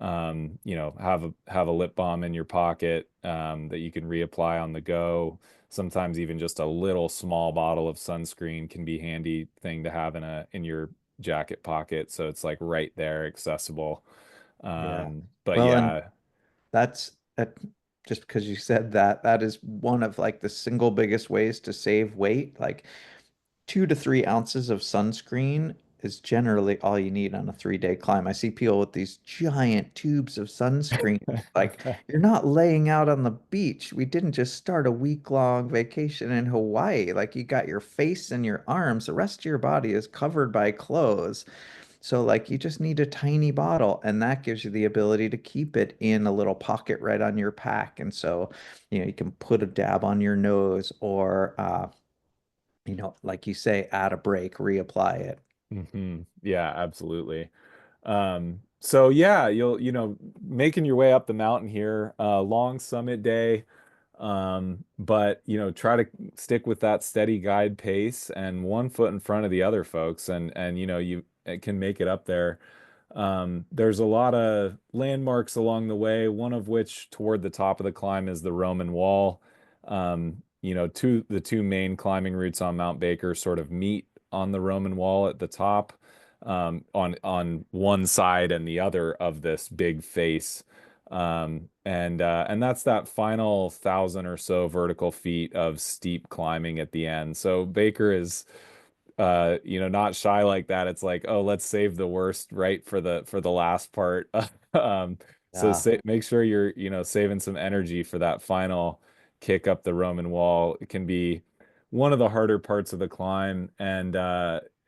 Have a lip balm in your pocket that you can reapply on the go. Sometimes even just a little small bottle of sunscreen can be handy thing to have in your jacket pocket, so it's like right there, accessible. Yeah. But Well, and yeah, that's that just because you said that, that is one of like the single biggest ways to save weight. Like 2 to 3 ounces of sunscreen is generally all you need on a 3-day climb. I see people with these giant tubes of sunscreen. Like, you're not laying out on the beach. We didn't just start a week-long vacation in Hawaii. Like, you got your face and your arms. The rest of your body is covered by clothes. So, like, you just need a tiny bottle, and that gives you the ability to keep it in a little pocket right on your pack. And so, you can put a dab on your nose or, like you say, add a break, reapply it. yeah, absolutely. So yeah, making your way up the mountain here, long summit day. But try to stick with that steady guide pace and one foot in front of the other folks, and you can make it up there. There's a lot of landmarks along the way, one of which toward the top of the climb is the Roman Wall. The two main climbing routes on Mount Baker sort of meet on the Roman Wall at the top, on one side and the other of this big face. And that's that final 1,000 or so vertical feet of steep climbing at the end. So Baker is not shy like that. It's like, oh, let's save the worst right for the last part. um so Yeah. make sure you're saving some energy for that final kick up the Roman Wall. It can be one of the harder parts of the climb, and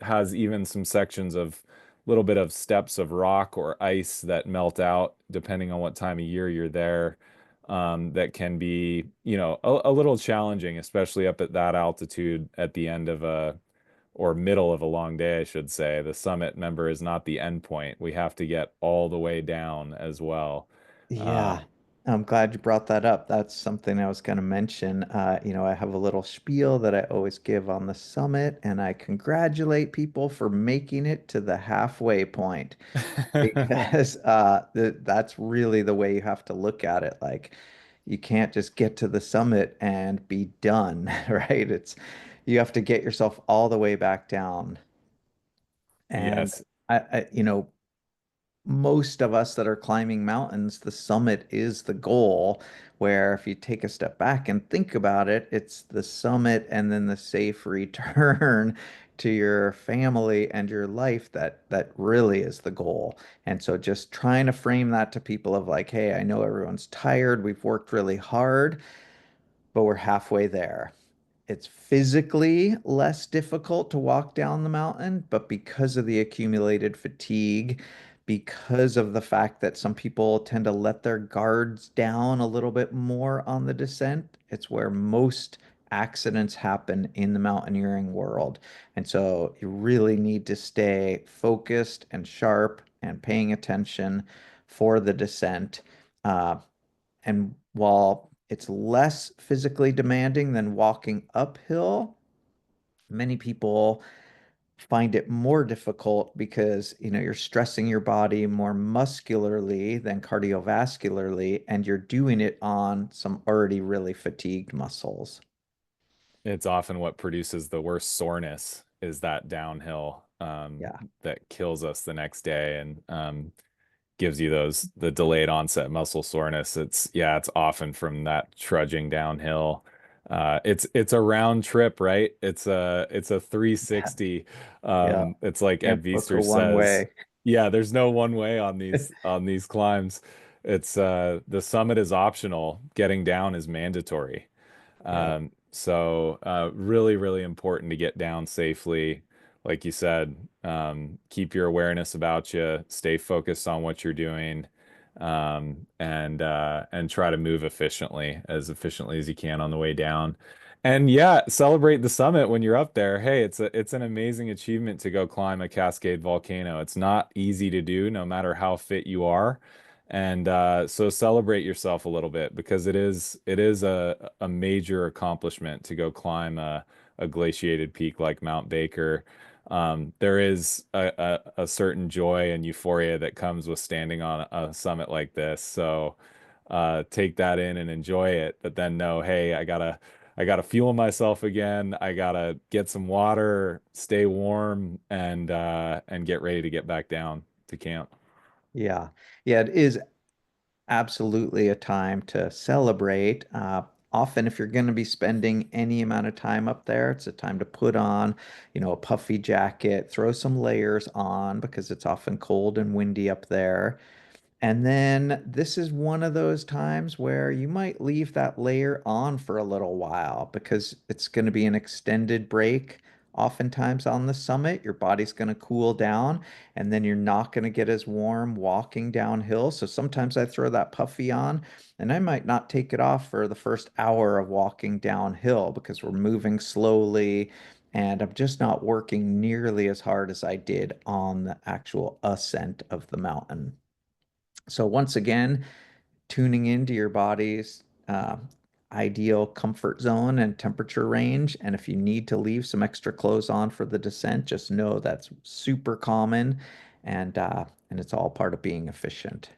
has even some sections of little bit of steps of rock or ice that melt out depending on what time of year you're there. That can be a little challenging, especially up at that altitude at the end of a or middle of a long day, I should say. The summit, member, is not the end point. We have to get all the way down as well. Uh, Yeah. I'm glad you brought that up. That's something I was going to mention. I have a little spiel that I always give on the summit, and I congratulate people for making it to the halfway point because that's really the way you have to look at it. Like, you can't just get to the summit and be done, right? You have to get yourself all the way back down. And yes. most of us that are climbing mountains, the summit is the goal. Where if you take a step back and think about it, it's the summit and then the safe return to your family and your life that really is the goal. And so just trying to frame that to people of like, hey, I know everyone's tired, we've worked really hard, but we're halfway there. It's physically less difficult to walk down the mountain, but because of the accumulated fatigue, because of the fact that some people tend to let their guards down a little bit more on the descent, it's where most accidents happen in the mountaineering world. And so you really need to stay focused and sharp and paying attention for the descent. Uh, and while it's less physically demanding than walking uphill, many people find it more difficult because, you're stressing your body more muscularly than cardiovascularly, and you're doing it on some already really fatigued muscles. It's often what produces the worst soreness is that downhill Yeah, that kills us the next day and gives you the delayed onset muscle soreness. It's often from that trudging downhill. It's a round trip, right? It's a yeah, 360. yeah. It's like Ed Can't book a Viester one says. way. Yeah, there's no one way on these climbs. It's the summit is optional. Getting down is mandatory. Yeah, Really, really important to get down safely. Like you said, keep your awareness about you, stay focused on what you're doing, and try to move efficiently as you can on the way down. And yeah, celebrate the summit when you're up there. Hey, it's an amazing achievement to go climb a Cascade volcano. It's not easy to do, no matter how fit you are. And so celebrate yourself a little bit because it is a major accomplishment to go climb a glaciated peak like Mount Baker. There is a certain joy and euphoria that comes with standing on a summit like this. So take that in and enjoy it, but then know, hey, I gotta fuel myself again. I gotta get some water, stay warm, and get ready to get back down to camp. yeah, yeah. It is absolutely a time to celebrate. Often, if you're going to be spending any amount of time up there, it's a time to put on, a puffy jacket, throw some layers on because it's often cold and windy up there. And then this is one of those times where you might leave that layer on for a little while because it's going to be an extended break. Oftentimes on the summit, your body's going to cool down and then you're not going to get as warm walking downhill. So sometimes I throw that puffy on and I might not take it off for the first hour of walking downhill because we're moving slowly and I'm just not working nearly as hard as I did on the actual ascent of the mountain. So once again, tuning into your body's ideal comfort zone and temperature range. And if you need to leave some extra clothes on for the descent, just know that's super common and it's all part of being efficient.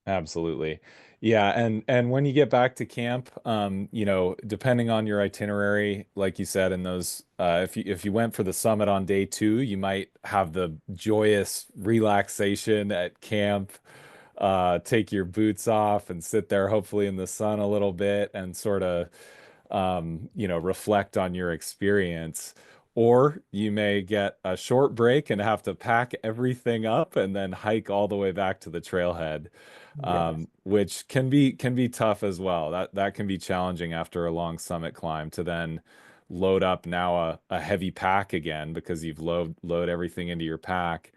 Absolutely. Yeah, and when you get back to camp, depending on your itinerary, like you said, in those if you went for the summit on day 2, you might have the joyous relaxation at camp, take your boots off and sit there hopefully in the sun a little bit and sort of reflect on your experience. Or you may get a short break and have to pack everything up and then hike all the way back to the trailhead, Yes. which can be tough as well. That can be challenging after a long summit climb to then load up now a heavy pack again because you've load everything into your pack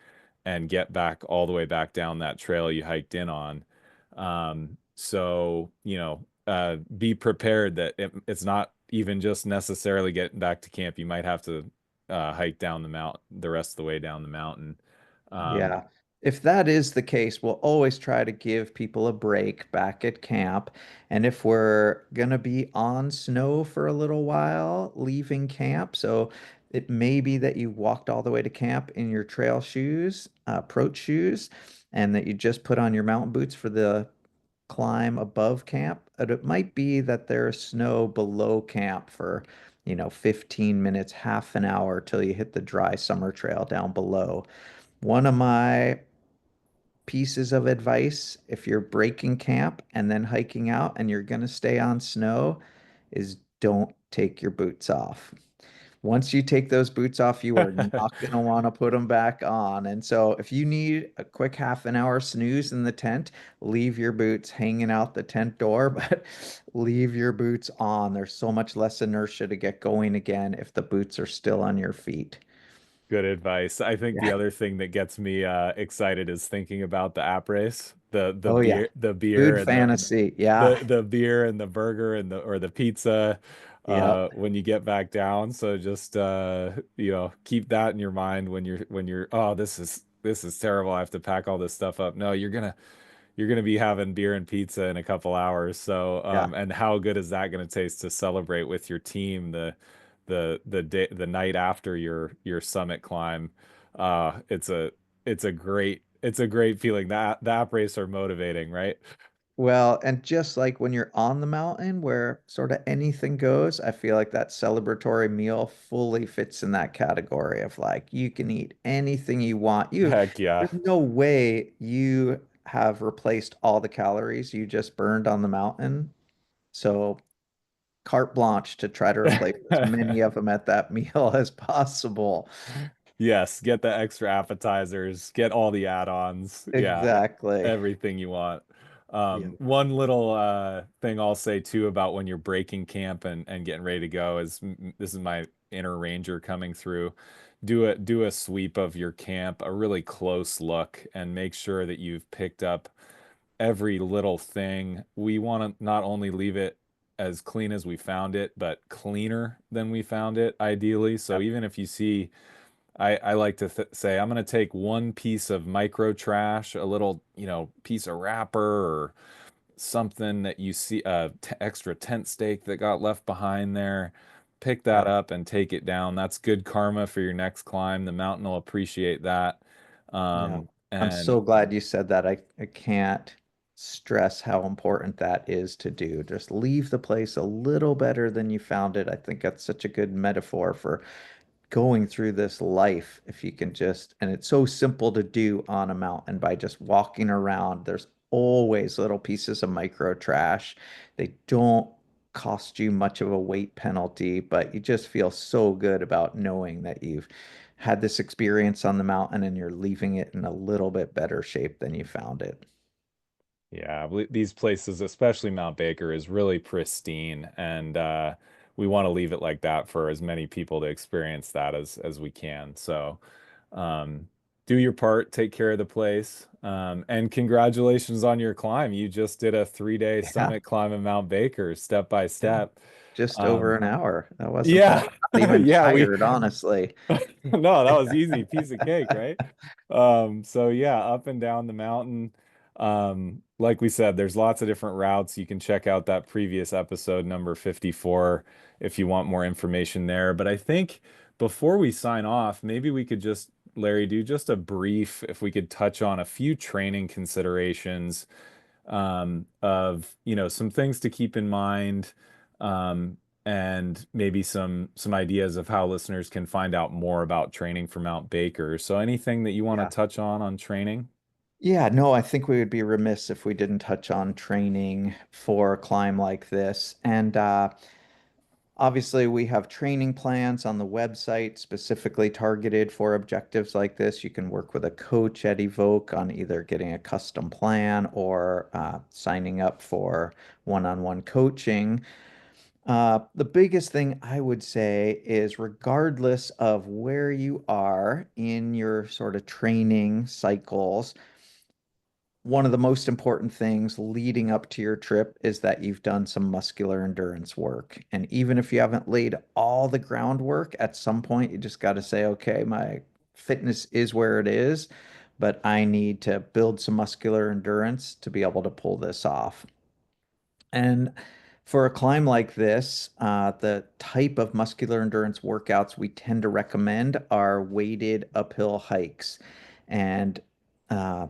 and get back all the way back down that trail you hiked in on. Be prepared that it's not even just necessarily getting back to camp. You might have to hike down the mountain the rest of the way down the mountain. Um, Yeah. If that is the case, we'll always try to give people a break back at camp. And if we're gonna be on snow for a little while, leaving camp, so it may be that you walked all the way to camp in your trail shoes, approach shoes, and that you just put on your mountain boots for the climb above camp. And it might be that there's snow below camp for, 15 minutes, half an hour till you hit the dry summer trail down below. One of my pieces of advice if you're breaking camp and then hiking out and you're going to stay on snow is don't take your boots off. Once you take those boots off, you are not going to want to put them back on. And so if you need a quick half an hour snooze in the tent, leave your boots hanging out the tent door, but leave your boots on. There's so much less inertia to get going again if the boots are still on your feet. Good advice. I think the Yeah. other thing that gets me excited is thinking about the app race, the Oh, yeah. beer, the beer Food and the fantasy. Yeah. the beer and the burger and the pizza Yep. when you get back down. So just keep that in your mind when you're oh this is terrible. I have to pack all this stuff up. No, you're gonna be having beer and pizza in a couple hours. So Yeah. and how good is that gonna taste to celebrate with your team the night after your summit climb. It's a great feeling. The app race are motivating, right? Well, and just like when you're on the mountain where sort of anything goes, I feel like that celebratory meal fully fits in that category of like you can eat anything you want. Heck yeah. There's no way you have replaced all the calories you just burned on the mountain. So carte blanche to try to replace as many of them at that meal as possible. Yes, get the extra appetizers, get all the add-ons. Yeah, Exactly. everything you want. Yeah. One little thing I'll say too about when you're breaking camp and getting ready to go is this is my inner ranger coming through. Do a sweep of your camp, a really close look, and make sure that you've picked up every little thing. We want to not only leave it as clean as we found it, but cleaner than we found it, ideally. So Yep. even if you see I like to th say I'm going to take one piece of micro trash, a little, piece of wrapper or something that you see, t extra tent stake that got left behind there. Pick that Yep. up and take it down. That's good karma for your next climb. The mountain will appreciate that. Yeah. I'm And so glad you said that. I can't stress how important that is to do. Just leave the place a little better than you found it. I think that's such a good metaphor for going through this life if you can just, and it's so simple to do on a mountain by just walking around. There's always little pieces of micro trash. They don't cost you much of a weight penalty, but you just feel so good about knowing that you've had this experience on the mountain and you're leaving it in a little bit better shape than you found it. yeah, these places, especially Mount Baker, is really pristine, and we want to leave it like that for as many people to experience that as we can. So, um, do your part, take care of the place, and congratulations on your climb. You just did a 3-day Yeah. summit climb in Mount Baker, step by Yeah. step. Just over Um, an hour. That wasn't bad. yeah, Not even yeah, we tired, honestly. no, that was easy, piece of cake, right? So yeah, up and down the mountain. Like we said, there's lots of different routes. You can check out that previous episode, number 54, if you want more information there. But I think before we sign off, maybe we could just, Larry, do just a brief, if we could touch on a few training considerations of some things to keep in mind, um, and maybe some ideas of how listeners can find out more about training for Mount Baker. So anything that you want to Yeah. touch on training? Yeah, no, I think we would be remiss if we didn't touch on training for a climb like this. And obviously, we have training plans on the website specifically targeted for objectives like this. You can work with a coach at Evoke on either getting a custom plan or signing up for one-on-one coaching. The biggest thing I would say is regardless of where you are in your sort of training cycles, one of the most important things leading up to your trip is that you've done some muscular endurance work. And even if you haven't laid all the groundwork, at some point you just got to say, okay, my fitness is where it is, but I need to build some muscular endurance to be able to pull this off. And for a climb like this, the type of muscular endurance workouts we tend to recommend are weighted uphill hikes. And uh,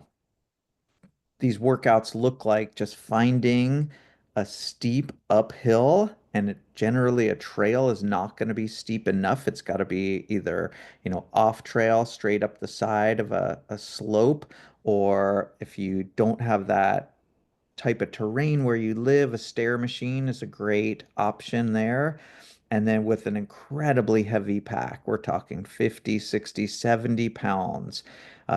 these workouts look like just finding a steep uphill, and generally a trail is not going to be steep enough. It's got to be either, off trail, straight up the side of a slope, or if you don't have that type of terrain where you live, a stair machine is a great option there. And then with an incredibly heavy pack, we're talking 50, 60, 70 pounds.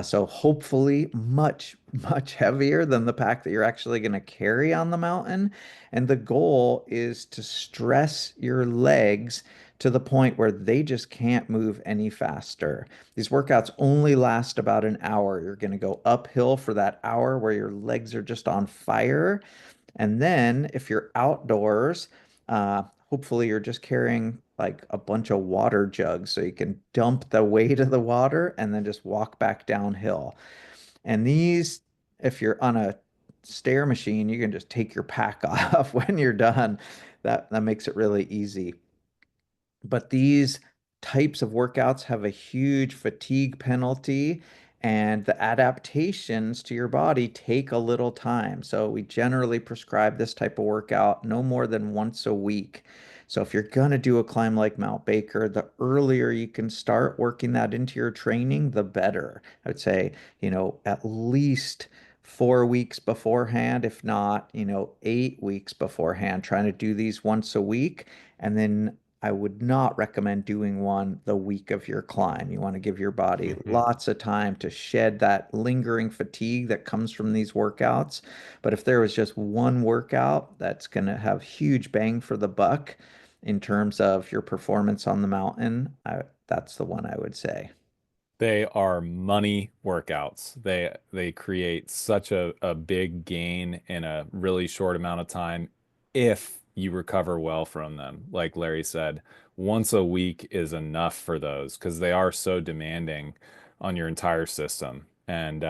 So hopefully much, much heavier than the pack that you're actually going to carry on the mountain. And the goal is to stress your legs to the point where they just can't move any faster. These workouts only last about an hour. You're going to go uphill for that hour where your legs are just on fire. And then if you're outdoors, hopefully you're just carrying like a bunch of water jugs so you can dump the weight of the water and then just walk back downhill. And these, if you're on a stair machine, you can just take your pack off when you're done. That makes it really easy. But these types of workouts have a huge fatigue penalty, and the adaptations to your body take a little time. So we generally prescribe this type of workout no more than once a week. So if you're going to do a climb like Mount Baker, the earlier you can start working that into your training, the better. I would say, at least 4 weeks beforehand, if not, 8 weeks beforehand, trying to do these once a week. And then I would not recommend doing one the week of your climb. You want to give your body Mhm. lots of time to shed that lingering fatigue that comes from these workouts. But if there was just one workout that's going to have huge bang for the buck in terms of your performance on the mountain, that's the one I would say. They are money workouts. They create such a big gain in a really short amount of time if you recover well from them. Like Larry said, once a week is enough for those because they are so demanding on your entire system. And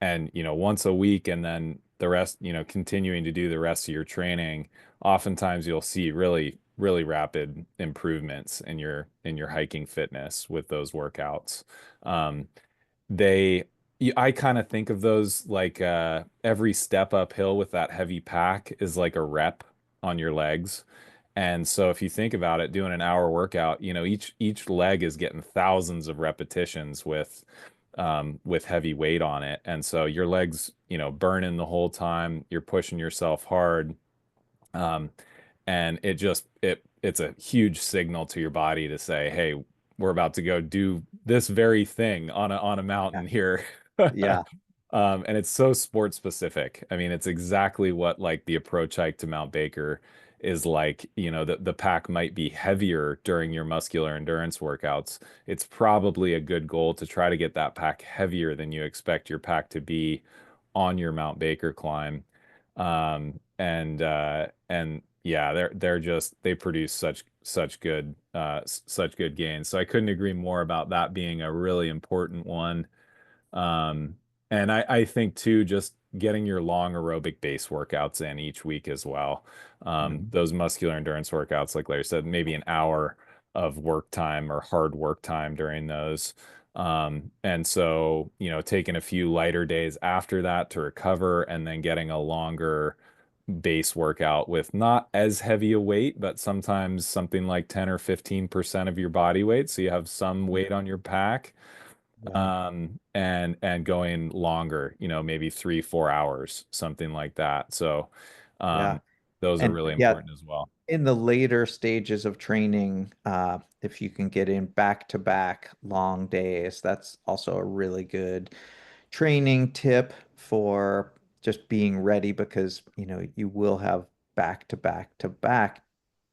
once a week and then the rest, continuing to do the rest of your training, oftentimes you'll see really rapid improvements in your hiking fitness with those workouts. Um, they, I kind of think of those like every step uphill with that heavy pack is like a rep on your legs. And so if you think about it, doing an hour workout, each leg is getting thousands of repetitions with heavy weight on it. And so your legs, burning the whole time, you're pushing yourself hard. Um, and it's a huge signal to your body to say, hey, we're about to go do this very thing on a Yeah. mountain here. Yeah. And it's so sport specific. I mean, it's exactly what like the approach hike to Mount Baker is like. The pack might be heavier during your muscular endurance workouts. It's probably a good goal to try to get that pack heavier than you expect your pack to be on your Mount Baker climb. And yeah, they produce such good gains. So I couldn't agree more about that being a really important one. Um, and I think too, just getting your long aerobic base workouts in each week as well. Mhm. Those muscular endurance workouts, like Larry said, maybe an hour of work time or hard work time during those. And so, taking a few lighter days after that to recover and then getting a longer base workout with not as heavy a weight, but sometimes something like 10 or 15% of your body weight. So you have some weight on your pack, Yeah. and going longer, maybe 3, 4 hours, something like that. So Yeah. um, those are And really yeah, important as well. in the later stages of training, if you can get in back-to-back long days, that's also a really good training tip for just being ready because, you will have back-to-back-to-back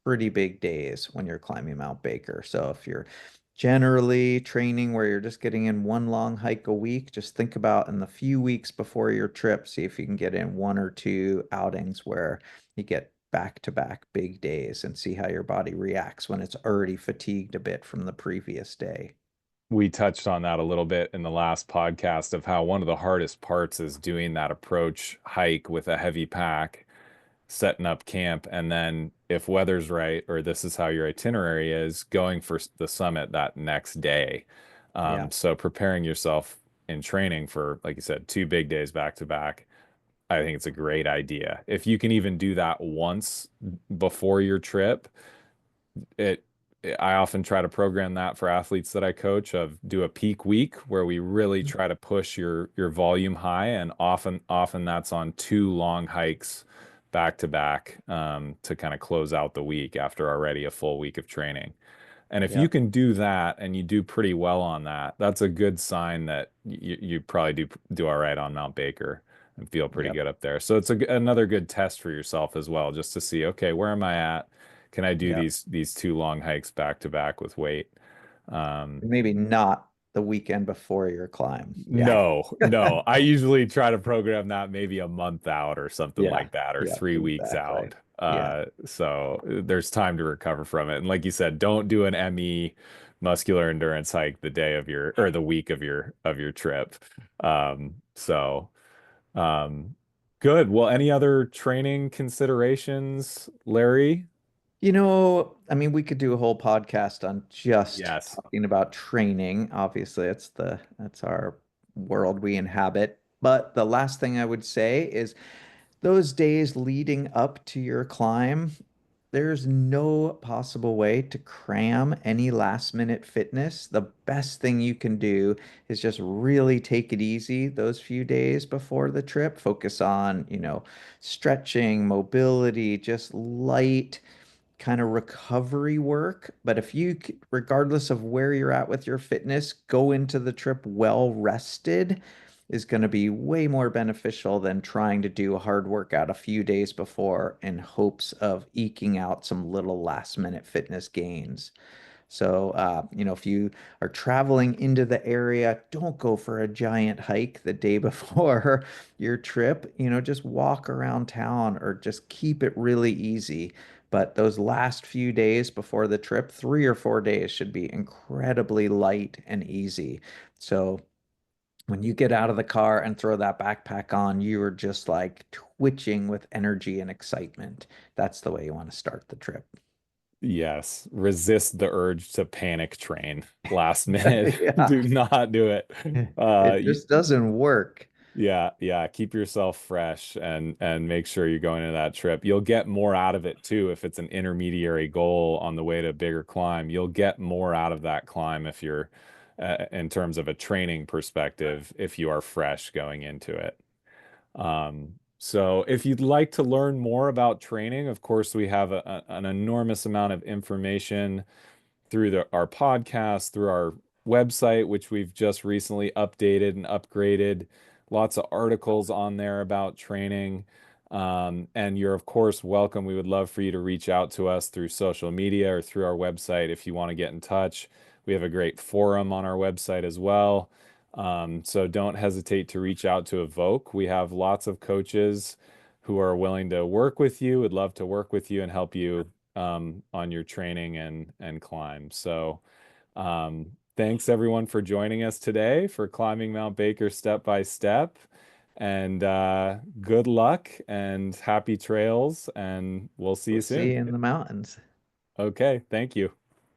pretty big days when you're climbing Mount Baker. So if you're generally training where you're just getting in one long hike a week, just think about in the few weeks before your trip, see if you can get in one or two outings where you get back to back big days and see how your body reacts when it's already fatigued a bit from the previous day. We touched on that a little bit in the last podcast of how one of the hardest parts is doing that approach hike with a heavy pack, setting up camp, and then if weather's right or this is how your itinerary is, going for the summit that next day. Yeah. So preparing yourself in training for, like you said, 2 big days back to back, I think it's a great idea. If you can even do that once before your trip, it I often try to program that for athletes that I coach of do a peak week where we really try to push your volume high, and often that's on 2 long hikes back to back, to kind of close out the week after already a full week of training. And if you Yep. can do that and you do pretty well on that, that's a good sign that you probably do all right on Mount Baker and feel pretty Yep. good up there. So it's another good test for yourself as well, just to see, okay, where am I at? Can I do Yep. these 2 long hikes back to back with weight? Um, Maybe not the weekend before your climb. Yeah. no. I usually try to program that maybe a month out or something Yeah. like that, or Yeah. 3 weeks Exactly. out. Yeah. So there's time to recover from it. And like you said, don't do an ME muscular endurance hike the day of your or the week of your trip. So um, good. Well, any other training considerations, Larry? I mean, we could do a whole podcast on just Yes. talking about training. Obviously, that's our world we inhabit. But the last thing I would say is those days leading up to your climb, there's no possible way to cram any last minute fitness. The best thing you can do is just really take it easy those few days before the trip. Focus on, stretching, mobility, just light kind of recovery work. But if you, regardless of where you're at with your fitness, go into the trip well rested, is going to be way more beneficial than trying to do a hard workout a few days before in hopes of eking out some little last minute fitness gains. So, if you are traveling into the area, don't go for a giant hike the day before your trip. Just walk around town or just keep it really easy. But those last few days before the trip, 3 or 4 days, should be incredibly light and easy. So, when you get out of the car and throw that backpack on, you are just like twitching with energy and excitement. That's the way you want to start the trip. Yes. Resist the urge to panic train last minute. Yeah. Do not do it. It You, just doesn't work. yeah, yeah. Keep yourself fresh and make sure you're going to that trip. You'll get more out of it too if it's an intermediary goal on the way to a bigger climb. You'll get more out of that climb if you're in terms of a training perspective if you are fresh going into it. So if you'd like to learn more about training, of course, we have an enormous amount of information through our podcast, through our website, which we've just recently updated and upgraded. Lots of articles on there about training. And you're, of course, welcome. We would love for you to reach out to us through social media or through our website if you want to get in touch. We have a great forum on our website as well. So don't hesitate to reach out to Evoke. We have lots of coaches who are willing to work with you, would love to work with you and help you on your training and climb. So thanks everyone for joining us today for climbing Mount Baker step by step. And good luck and happy trails, and we'll see We'll you see soon. you in the mountains. Okay, thank you.